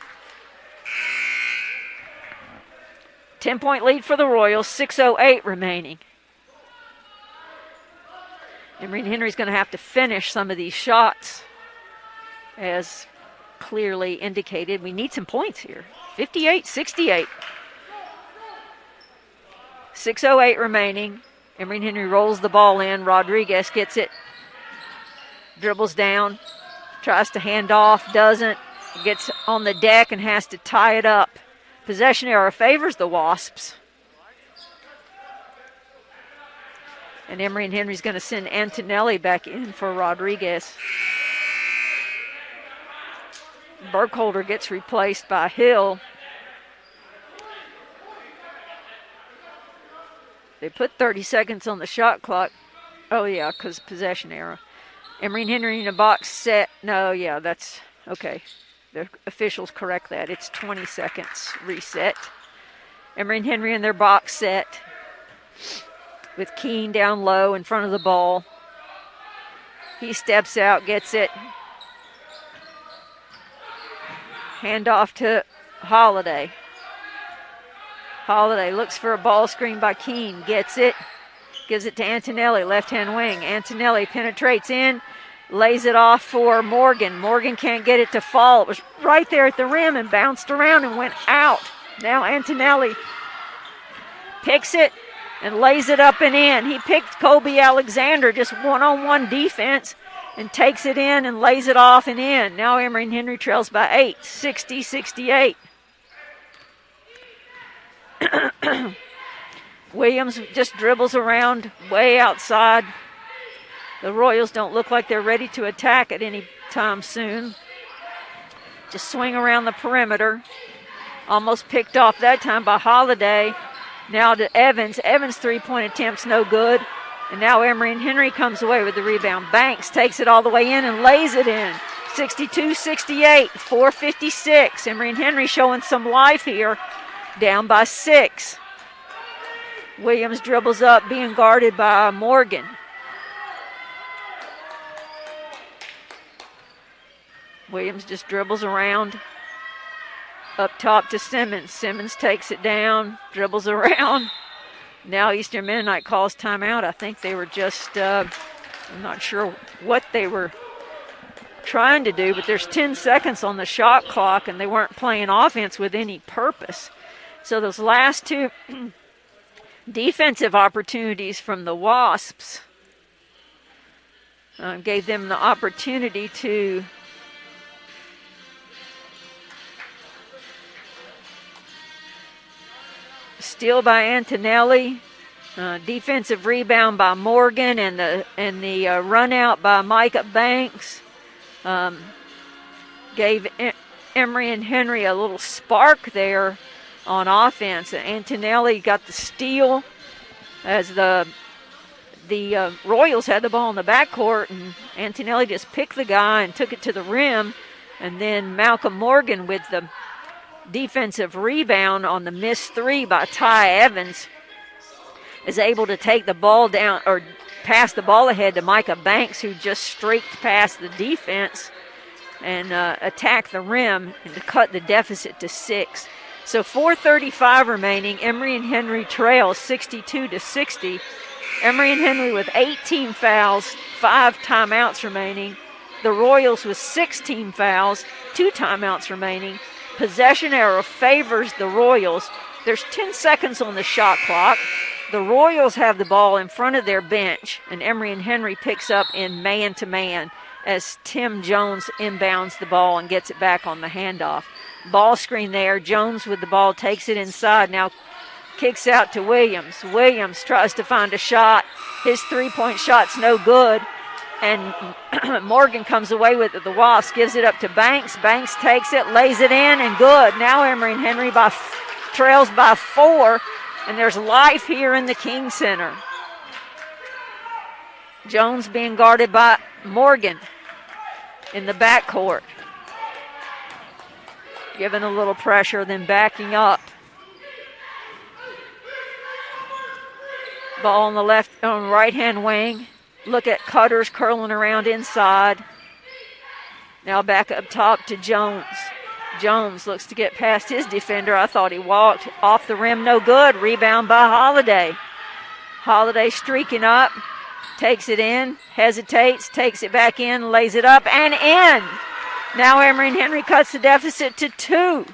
10-point lead for the Royals, 6:08 remaining. Emory and Henry's going to have to finish some of these shots, as clearly indicated. We need some points here. 58-68. 6:08 remaining. Emory and Henry rolls the ball in. Rodriguez gets it. Dribbles down. Tries to hand off. Doesn't. Gets on the deck and has to tie it up. Possession error favors the Wasps. And Emory and Henry's going to send Antonelli back in for Rodriguez. Burkholder gets replaced by Hill. They put 30 seconds on the shot clock. Oh, yeah, because possession error. Emory and Henry in a box set. No, yeah, that's okay. The officials correct that. It's 20 seconds reset. Emory and Henry in their box set with Keene down low in front of the ball. He steps out, gets it. Hand off to Holliday. Holliday looks for a ball screen by Keene, gets it, gives it to Antonelli, left-hand wing. Antonelli penetrates in, lays it off for Morgan. Morgan can't get it to fall. It was right there at the rim and bounced around and went out. Now Antonelli picks it and lays it up and in. He picked Kobe Alexander, just one-on-one defense, and takes it in and lays it off and in. Now Emory and Henry trails by 8, 60-68. Williams just dribbles around way outside. The Royals don't look like they're ready to attack at any time soon. Just swing around the perimeter. Almost picked off that time by Holiday. Now to Evans. Evans' three-point attempt's no good. And now Emory and Henry comes away with the rebound. Banks takes it all the way in and lays it in. 62-68, 4:56. Emory and Henry showing some life here. Down by 6. Williams dribbles up, being guarded by Morgan. Williams just dribbles around. Up top to Simmons. Simmons takes it down, dribbles around. Now Eastern Mennonite calls timeout. I think they were just, I'm not sure what they were trying to do, but there's 10 seconds on the shot clock, and they weren't playing offense with any purpose. So those last two defensive opportunities from the Wasps gave them the opportunity to steal by Antonelli, defensive rebound by Morgan, and the run out by Micah Banks gave Emory and Henry a little spark there on offense. Antonelli got the steal as the Royals had the ball in the backcourt, and Antonelli just picked the guy and took it to the rim. And then Malcolm Morgan with the defensive rebound on the missed three by Ty Evans is able to take the ball down or pass the ball ahead to Micah Banks, who just streaked past the defense and attack the rim and to cut the deficit to 6. So 4:35 remaining. Emory and Henry trails 62-60. Emory and Henry with 18 fouls, 5 timeouts remaining. The Royals with 16 fouls, 2 timeouts remaining. Possession arrow favors the Royals. There's 10 seconds on the shot clock. The Royals have the ball in front of their bench, and Emory and Henry picks up in man-to-man as Tim Jones inbounds the ball and gets it back on the handoff. Ball screen there. Jones with the ball takes it inside. Now kicks out to Williams. Williams tries to find a shot. His three-point shot's no good. And Morgan comes away with it. The Wasps gives it up to Banks. Banks takes it, lays it in, and good. Now Emory and Henry trails by 4, and there's life here in the King Center. Jones being guarded by Morgan in the backcourt. Giving a little pressure, then backing up. Ball on the right-hand wing. Look at Cutters curling around inside. Now back up top to Jones. Jones looks to get past his defender. I thought he walked off the rim. No good. Rebound by Holiday. Holiday streaking up. Takes it in. Hesitates. Takes it back in. Lays it up and in. Now Emory and Henry cuts the deficit to 2.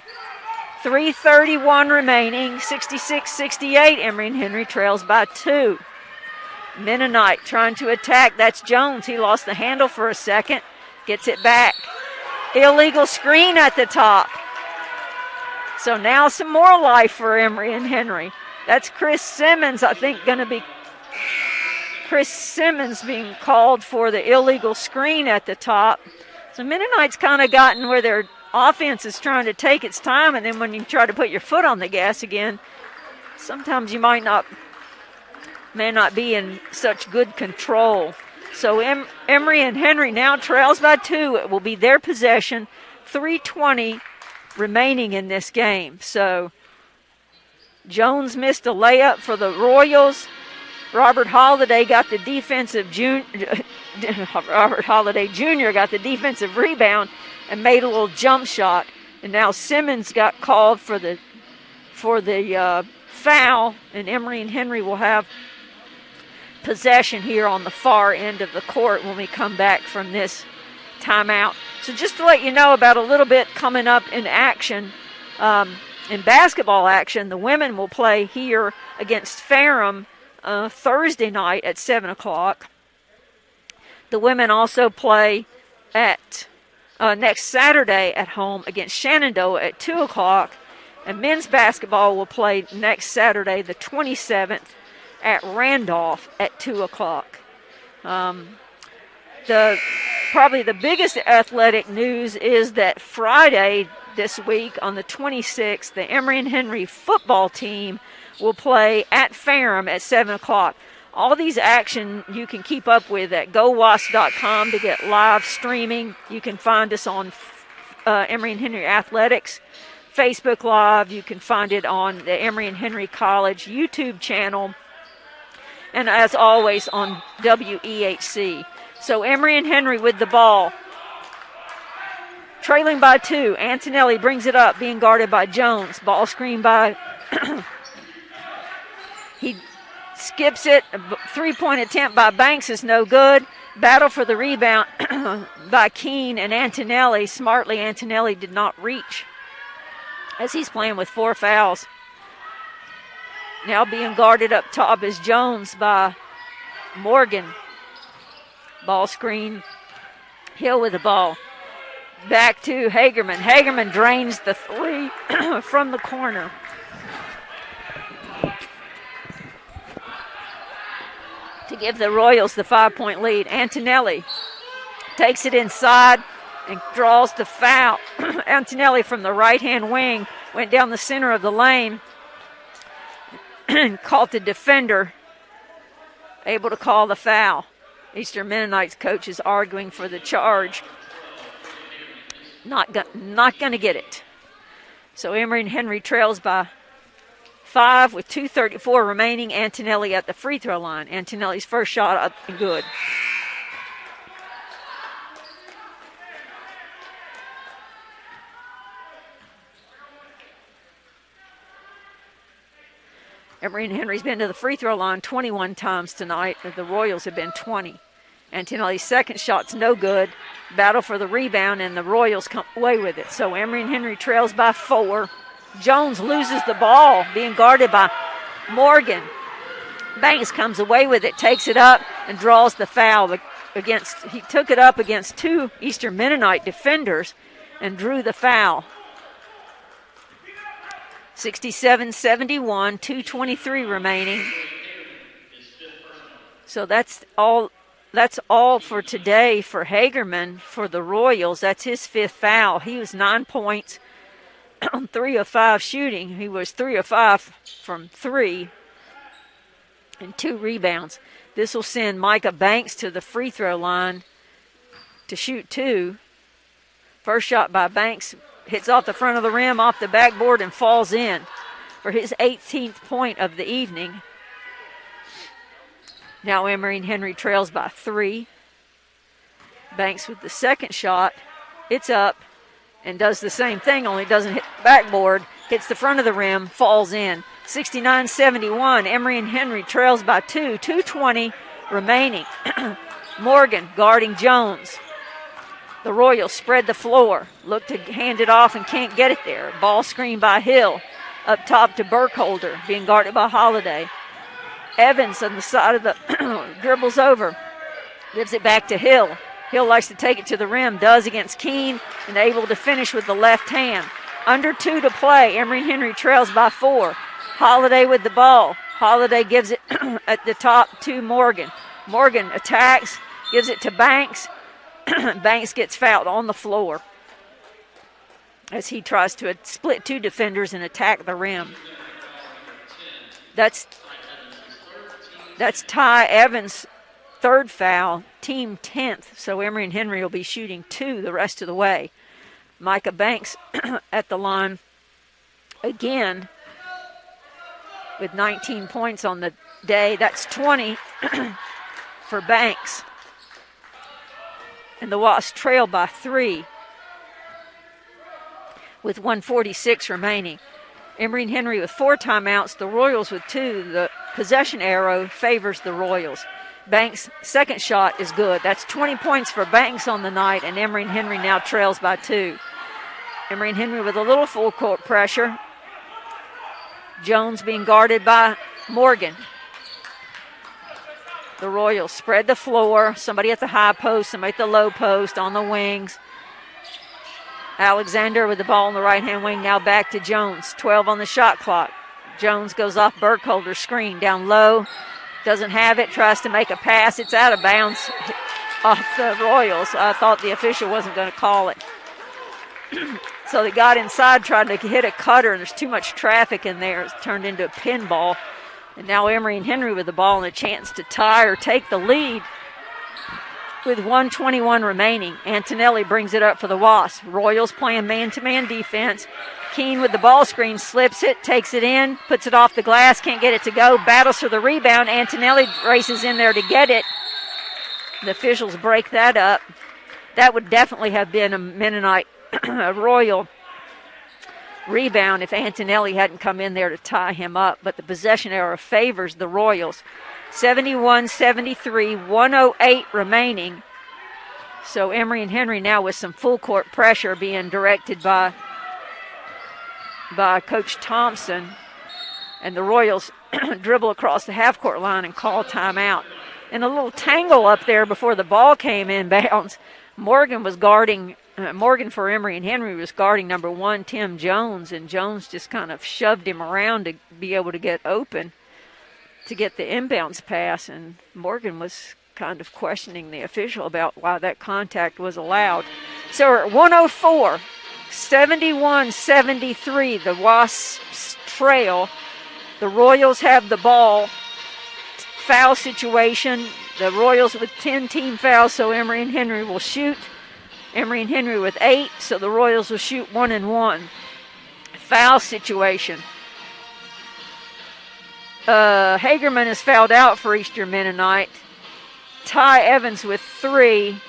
3:31 remaining. 66-68. Emory and Henry trails by 2. Mennonite trying to attack. That's Jones. He lost the handle for a second. Gets it back. Illegal screen at the top. So now some more life for Emory and Henry. That's Chris Simmons, I think, going to be Chris Simmons being called for the illegal screen at the top. So Mennonite's kind of gotten where their offense is trying to take its time, and then when you try to put your foot on the gas again, sometimes you may not be in such good control. So Emory and Henry now trails by 2. It will be their possession. 3:20 remaining in this game. So Jones missed a layup for the Royals. Robert Holiday got the defensive Robert Holiday Jr. got the defensive rebound and made a little jump shot. And now Simmons got called for the foul, and Emory and Henry will have possession here on the far end of the court when we come back from this timeout. So just to let you know about a little bit coming up in action, in basketball action, the women will play here against Ferrum Thursday night at 7 o'clock. The women also play at next Saturday at home against Shenandoah at 2 o'clock. And men's basketball will play next Saturday, the 27th, at Randolph at 2 o'clock. Probably the biggest athletic news is that Friday this week on the 26th, the Emory and Henry football team will play at Ferrum at 7 o'clock. All these action you can keep up with at GoWasp.com to get live streaming. You can find us on Emory and Henry Athletics, Facebook Live. You can find it on the Emory and Henry College YouTube channel. And as always on WEHC. So Emory and Henry with the ball. Trailing by 2. Antonelli brings it up, being guarded by Jones. Ball screen by... he skips it. A 3-point attempt by Banks is no good. Battle for the rebound by Keene and Antonelli. Smartly, Antonelli did not reach as he's playing with 4 fouls. Now being guarded up top is Jones by Morgan. Ball screen. Hill with the ball. Back to Hagerman. Hagerman drains the 3 from the corner. To give the Royals the 5-point lead. Antonelli takes it inside and draws the foul. Antonelli from the right-hand wing went down the center of the lane and caught the defender, able to call the foul. Eastern Mennonite's coach is arguing for the charge. Not going to get it. So Emory and Henry trails by 5 with 2:34 remaining. Antonelli at the free throw line. Antonelli's first shot up and good. Emory and Henry's been to the free throw line 21 times tonight. The Royals have been 20. Antonelli's second shot's no good. Battle for the rebound, and the Royals come away with it. So Emory and Henry trails by 4. Jones loses the ball, being guarded by Morgan. Banks comes away with it, takes it up, and draws the foul. He took it up against 2 Eastern Mennonite defenders and drew the foul. 67-71, 2:23 remaining. So that's all for today for Hagerman for the Royals. That's his 5th foul. He was 9 points on 3 of 5 shooting. He was 3 of 5 from 3 and 2 rebounds. This will send Micah Banks to the free throw line to shoot 2. First shot by Banks hits off the front of the rim, off the backboard, and falls in for his 18th point of the evening. Now Emory and Henry trails by 3. Banks with the second shot. It's up and does the same thing, only doesn't hit the backboard. Hits the front of the rim, falls in. 69-71, Emory and Henry trails by 2. 2:20 remaining. Morgan guarding Jones. The Royals spread the floor. Look to hand it off and can't get it there. Ball screen by Hill. Up top to Burkholder, being guarded by Holiday. Evans on the side of the dribbles over. Gives it back to Hill. Hill likes to take it to the rim. Does against Keene and able to finish with the left hand. Under 2 to play. Emory Henry trails by 4. Holiday with the ball. Holiday gives it at the top to Morgan. Morgan attacks. Gives it to Banks. Banks gets fouled on the floor as he tries to split 2 defenders and attack the rim. That's Ty Evans' 3rd foul, team 10th. So Emory and Henry will be shooting 2 the rest of the way. Micah Banks at the line again with 19 points on the day. That's 20 for Banks. And the Wasps trail by 3 with 1:46 remaining. Emory and Henry with 4 timeouts, the Royals with 2. The possession arrow favors the Royals. Banks' second shot is good. That's 20 points for Banks on the night, and Emory and Henry now trails by 2. Emory and Henry with a little full court pressure. Jones being guarded by Morgan. The Royals spread the floor. Somebody at the high post, somebody at the low post, on the wings. Alexander with the ball on the right-hand wing, now back to Jones. 12 on the shot clock. Jones goes off Burkholder's screen, down low. Doesn't have it, tries to make a pass. It's out of bounds off the Royals. I thought the official wasn't going to call it. So they got inside, tried to hit a cutter, and there's too much traffic in there. It's turned into a pinball. And now Emory and Henry with the ball and a chance to tie or take the lead with 1:21 remaining. Antonelli brings it up for the Wasps. Royals playing man-to-man defense. Keene with the ball screen, slips it, takes it in, puts it off the glass, can't get it to go, battles for the rebound. Antonelli races in there to get it. The officials break that up. That would definitely have been a Mennonite a Royal rebound if Antonelli hadn't come in there to tie him up, but the possession error favors the Royals. 71-73, 1:08 remaining. So Emory and Henry now with some full court pressure being directed by Coach Thompson. And the Royals dribble across the half-court line and call timeout. And a little tangle up there before the ball came inbounds. Morgan for Emory and Henry was guarding number 1, Tim Jones, and Jones just kind of shoved him around to be able to get open to get the inbounds pass, and Morgan was kind of questioning the official about why that contact was allowed. So we're at 1:04, 71-73, the Wasps trail. The Royals have the ball. Foul situation, the Royals with 10 team fouls, so Emory and Henry will shoot. Emory and Henry with 8, so the Royals will shoot 1 and 1. Foul situation. Hagerman is fouled out for Eastern Mennonite. Ty Evans with 3.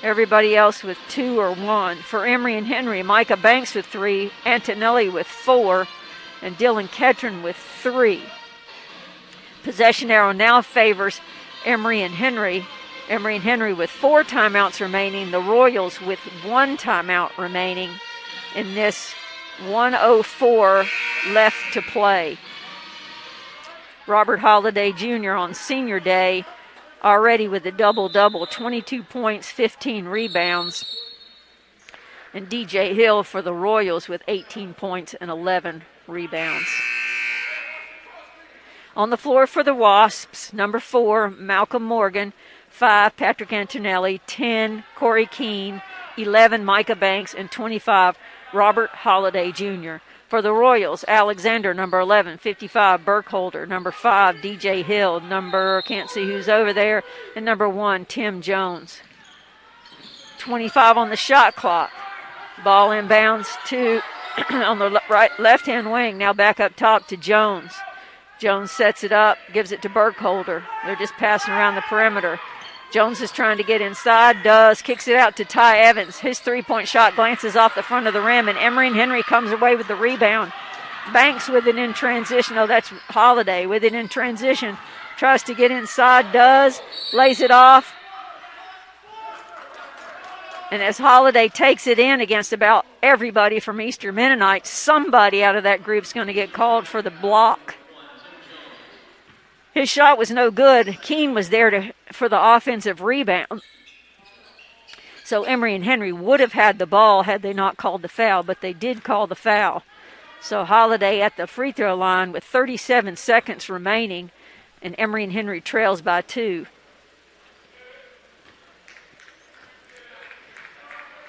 Everybody else with 2 or 1. For Emory and Henry, Micah Banks with 3. Antonelli with 4. And Dylan Ketron with 3. Possession arrow now favors Emory and Henry. Emory and Henry with 4 timeouts remaining. The Royals with 1 timeout remaining in this 1:04 left to play. Robert Holliday Jr. on senior day already with a double-double, 22 points, 15 rebounds. And DJ Hill for the Royals with 18 points and 11 rebounds. On the floor for the Wasps, number 4, Malcolm Morgan, 5, Patrick Antonelli, 10, Corey Keene, 11, Micah Banks, and 25, Robert Holliday Jr. For the Royals, Alexander, number 11, 55, Burkholder, number 5, DJ Hill, can't see who's over there, and number 1, Tim Jones. 25 on the shot clock. Ball inbounds to on the left-hand wing, now back up top to Jones. Jones sets it up, gives it to Burkholder. They're just passing around the perimeter. Jones is trying to get inside, kicks it out to Ty Evans. His three-point shot glances off the front of the rim, and Emory and Henry comes away with the rebound. Banks with it in transition. Oh, that's Holliday with it in transition. Tries to get inside, lays it off. And as Holliday takes it in against about everybody from Eastern Mennonite, somebody out of that group is going to get called for the block. His shot was no good. Keene was there for the offensive rebound. So Emory and Henry would have had the ball had they not called the foul, but they did call the foul. So Holliday at the free throw line with 37 seconds remaining, and Emory and Henry trails by 2.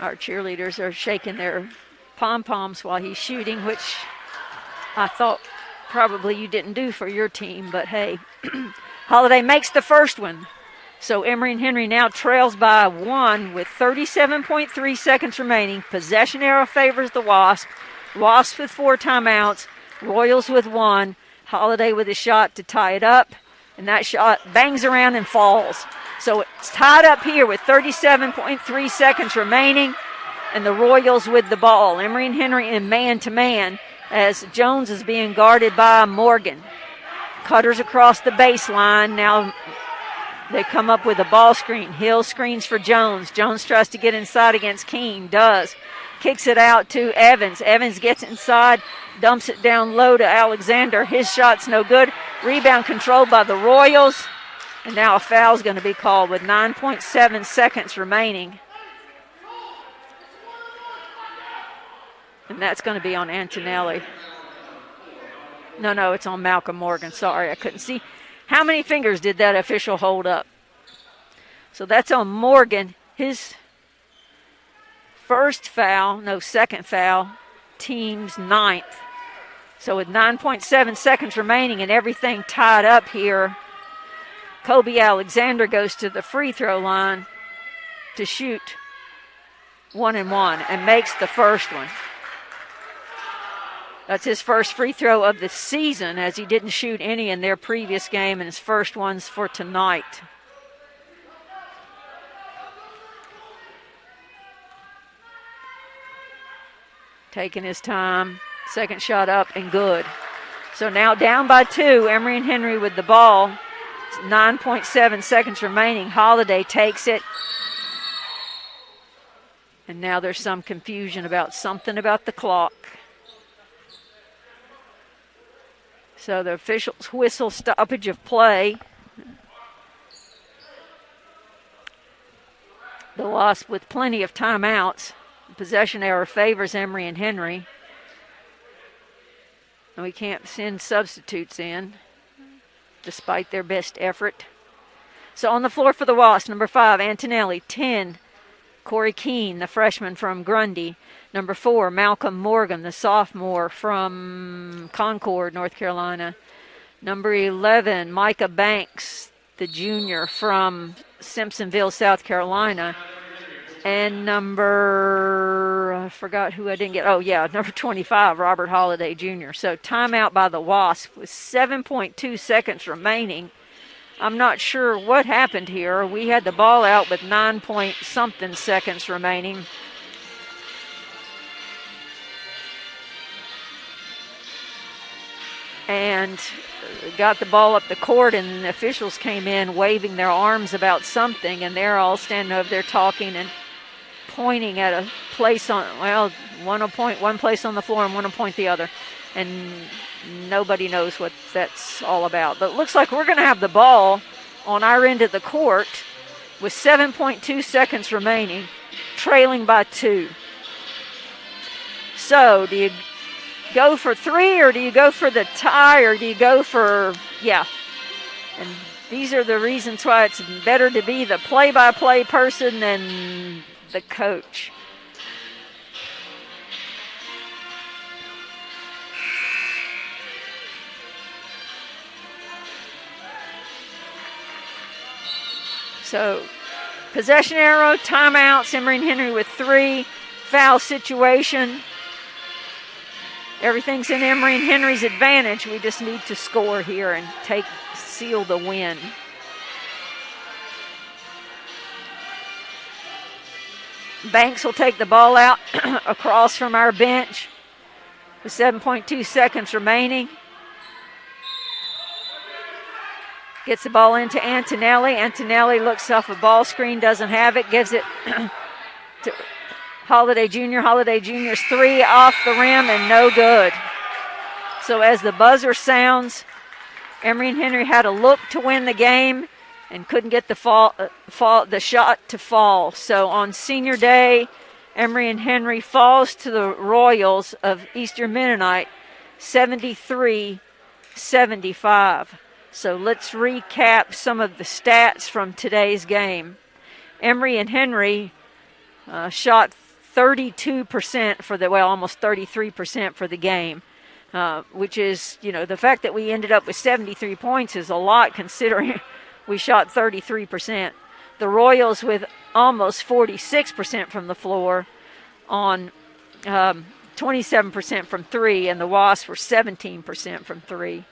Our cheerleaders are shaking their pom-poms while he's shooting, which I thought probably you didn't do for your team, but hey. Holliday makes the first one. So Emory and Henry now trails by 1 with 37.3 seconds remaining. Possession arrow favors the Wasp. Wasps with 4 timeouts. Royals with 1. Holliday with a shot to tie it up. And that shot bangs around and falls. So it's tied up here with 37.3 seconds remaining. And the Royals with the ball. Emory and Henry in man-to-man as Jones is being guarded by Morgan. Cutters across the baseline. Now they come up with a ball screen. Hill screens for Jones. Jones tries to get inside against Keene. Kicks it out to Evans. Evans gets inside, dumps it down low to Alexander. His shot's no good. Rebound controlled by the Royals. And now a foul's going to be called with 9.7 seconds remaining. And that's going to be on Antonelli. No, it's on Malcolm Morgan. Sorry, I couldn't see. How many fingers did that official hold up? So that's on Morgan. His second foul, team's 9th. So with 9.7 seconds remaining and everything tied up here, Kobe Alexander goes to the free throw line to shoot 1-1 and makes the first one. That's his first free throw of the season, as he didn't shoot any in their previous game, and his first one's for tonight. Taking his time. Second shot up and good. So now down by 2, Emory and Henry with the ball. 9.7 seconds remaining. Holiday takes it. And now there's some confusion about something about the clock. So the officials whistle stoppage of play. The Wasp with plenty of timeouts. Possession error favors Emory and Henry. And we can't send substitutes in, despite their best effort. So on the floor for the Wasps, number 5, Antonelli. 10, Corey Keene, the freshman from Grundy. Number 4, Malcolm Morgan, the sophomore from Concord, North Carolina. Number 11, Micah Banks, the junior from Simpsonville, South Carolina. And I forgot who I didn't get. Number 25, Robert Holiday Jr. So timeout by the Wasp with 7.2 seconds remaining. I'm not sure what happened here. We had the ball out with 9-point-something seconds remaining. And got the ball up the court, and the officials came in waving their arms about something, and they're all standing over there talking and pointing at a place one will point one place on the floor and one will point the other. And nobody knows what that's all about. But it looks like we're going to have the ball on our end of the court with 7.2 seconds remaining, trailing by 2. So do you go for 3 or do you go for the tie or do you go for, And these are the reasons why it's better to be the play-by-play person than the coach. So possession arrow, timeouts, Emory and Henry with 3, foul situation. Everything's in Emory and Henry's advantage. We just need to score here and seal the win. Banks will take the ball out across from our bench with 7.2 seconds remaining. Gets the ball into Antonelli. Antonelli looks off a ball screen, doesn't have it, gives it to Holiday Jr. Holiday Jr.'s 3 off the rim and no good. So as the buzzer sounds, Emory and Henry had a look to win the game and couldn't get the shot to fall. So on senior day, Emory and Henry falls to the Royals of Eastern Mennonite 73-75. So let's recap some of the stats from today's game. Emory and Henry shot 32% almost 33% for the game, which is, the fact that we ended up with 73 points is a lot considering we shot 33%. The Royals with almost 46% from the floor on 27% from 3, and the Wasps were 17% from 3.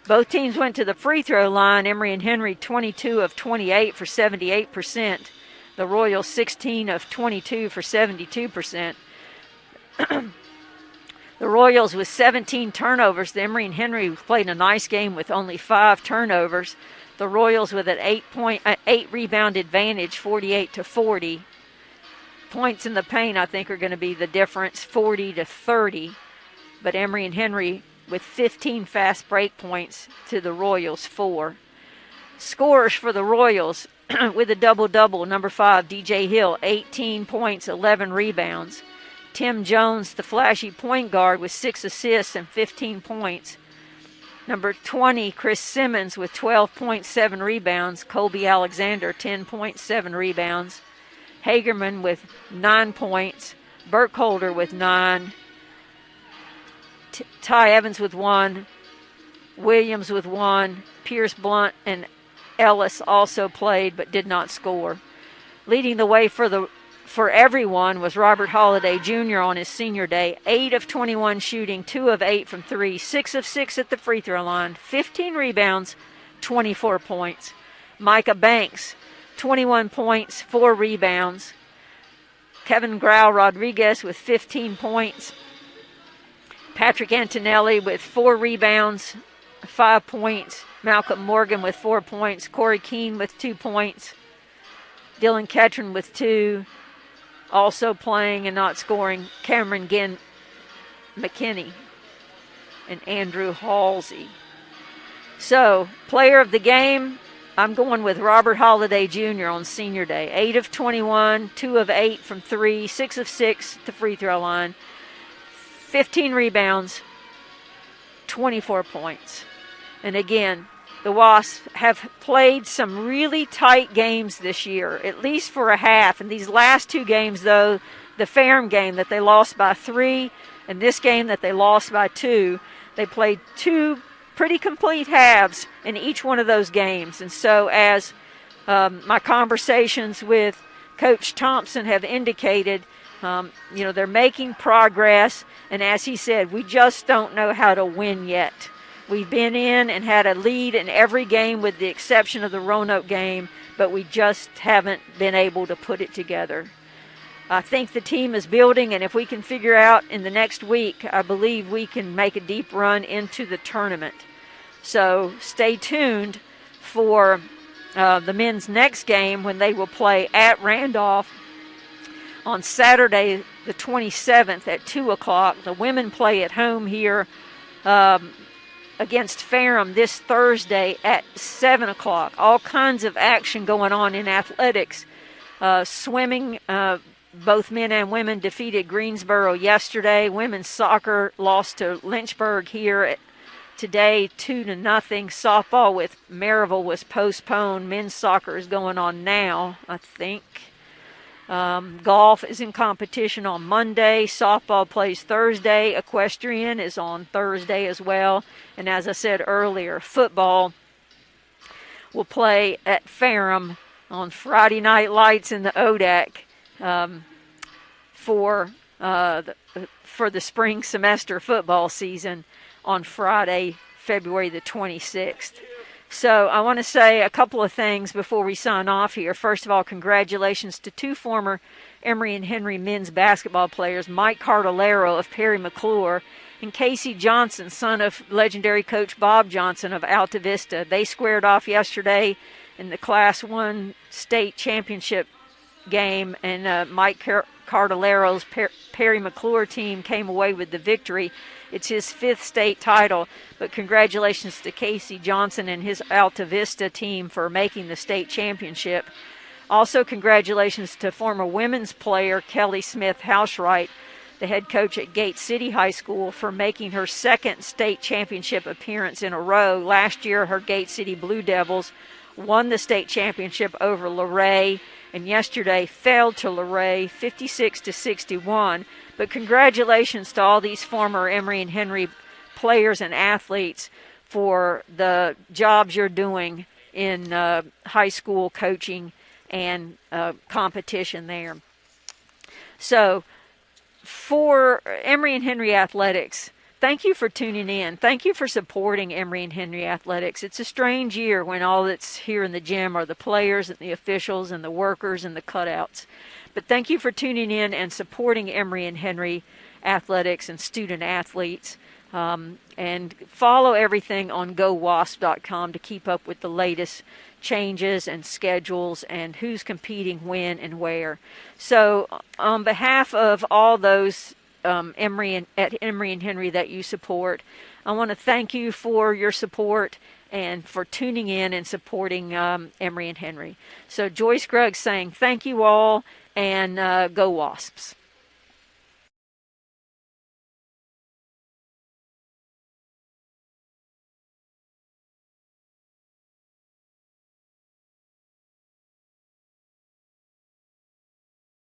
Both teams went to the free throw line. Emory and Henry 22 of 28 for 78%. The Royals 16 of 22 for 72%. The Royals with 17 turnovers. The Emory and Henry played a nice game with only 5 turnovers. The Royals with an 8 rebound advantage, 48-40. Points in the paint, I think, are going to be the difference, 40-30. But Emory and Henry with 15 fast break points to the Royals 4. Scorers for the Royals with a double-double. Number 5, DJ Hill, 18 points, 11 rebounds. Tim Jones, the flashy point guard, with 6 assists and 15 points. Number 20, Chris Simmons with 12.7 rebounds. Colby Alexander, 10.7 rebounds. Hagerman with 9 points. Burkholder with 9. Ty Evans with 1. Williams with 1. Pierce Blunt and Ellis also played but did not score. Leading the way for everyone was Robert Holliday Jr. on his senior day. 8 of 21 shooting, 2 of 8 from 3, 6 of 6 at the free throw line, 15 rebounds, 24 points. Micah Banks, 21 points, 4 rebounds. Kevin Grau Rodriguez with 15 points. Patrick Antonelli with 4 rebounds, 5 points. Malcolm Morgan with 4 points. Corey Keene with 2 points. Dylan Ketron with 2. Also playing and not scoring, Cameron McKinney and Andrew Halsey. So, player of the game, I'm going with Robert Holliday Jr. on senior day. 8 of 21, 2 of 8 from 3, 6 of 6 at the free throw line, 15 rebounds, 24 points. And again, the Wasps have played some really tight games this year, at least for a half. And these last 2 games, though, the Ferrum game that they lost by 3 and this game that they lost by 2, they played 2 pretty complete halves in each one of those games. And so as my conversations with Coach Thompson have indicated, they're making progress. And as he said, we just don't know how to win yet. We've been in and had a lead in every game with the exception of the Roanoke game, but we just haven't been able to put it together. I think the team is building, and if we can figure out in the next week, I believe we can make a deep run into the tournament. So stay tuned for the men's next game when they will play at Randolph on Saturday the 27th at 2 o'clock. The women play at home here against Ferrum this Thursday at 7 o'clock. All kinds of action going on in athletics. Swimming, both men and women defeated Greensboro yesterday. Women's soccer lost to Lynchburg here today 2-0. Softball with Maryville was postponed. Men's soccer is going on now, I think. Golf is in competition on Monday. Softball plays Thursday. Equestrian is on Thursday as well. And as I said earlier, football will play at Ferrum on Friday Night Lights in the ODAC for the spring semester football season on Friday, February the 26th. So I want to say a couple of things before we sign off here. First of all, congratulations to 2 former Emory and Henry men's basketball players, Mike Cardellaro of Perry McClure and Casey Johnson, son of legendary coach Bob Johnson of Alta Vista. They squared off yesterday in the Class 1 state championship game, and Mike Cardellaro's Perry McClure team came away with the victory. It's his 5th state title, but congratulations to Casey Johnson and his Alta Vista team for making the state championship. Also, congratulations to former women's player Kelly Smith Housewright, the head coach at Gate City High School, for making her 2nd state championship appearance in a row. Last year, her Gate City Blue Devils won the state championship over Luray, and yesterday fell to Luray 56-61. But congratulations to all these former Emory and Henry players and athletes for the jobs you're doing in high school coaching and competition there. So for Emory and Henry Athletics, thank you for tuning in. Thank you for supporting Emory and Henry Athletics. It's a strange year when all that's here in the gym are the players and the officials and the workers and the cutouts. But thank you for tuning in and supporting Emory and Henry Athletics and student athletes. And follow everything on GoWasp.com to keep up with the latest changes and schedules and who's competing when and where. So on behalf of all those Emory and Henry that you support, I want to thank you for your support and for tuning in and supporting Emory and Henry. So Joyce Gruggs saying thank you all, and go Wasps.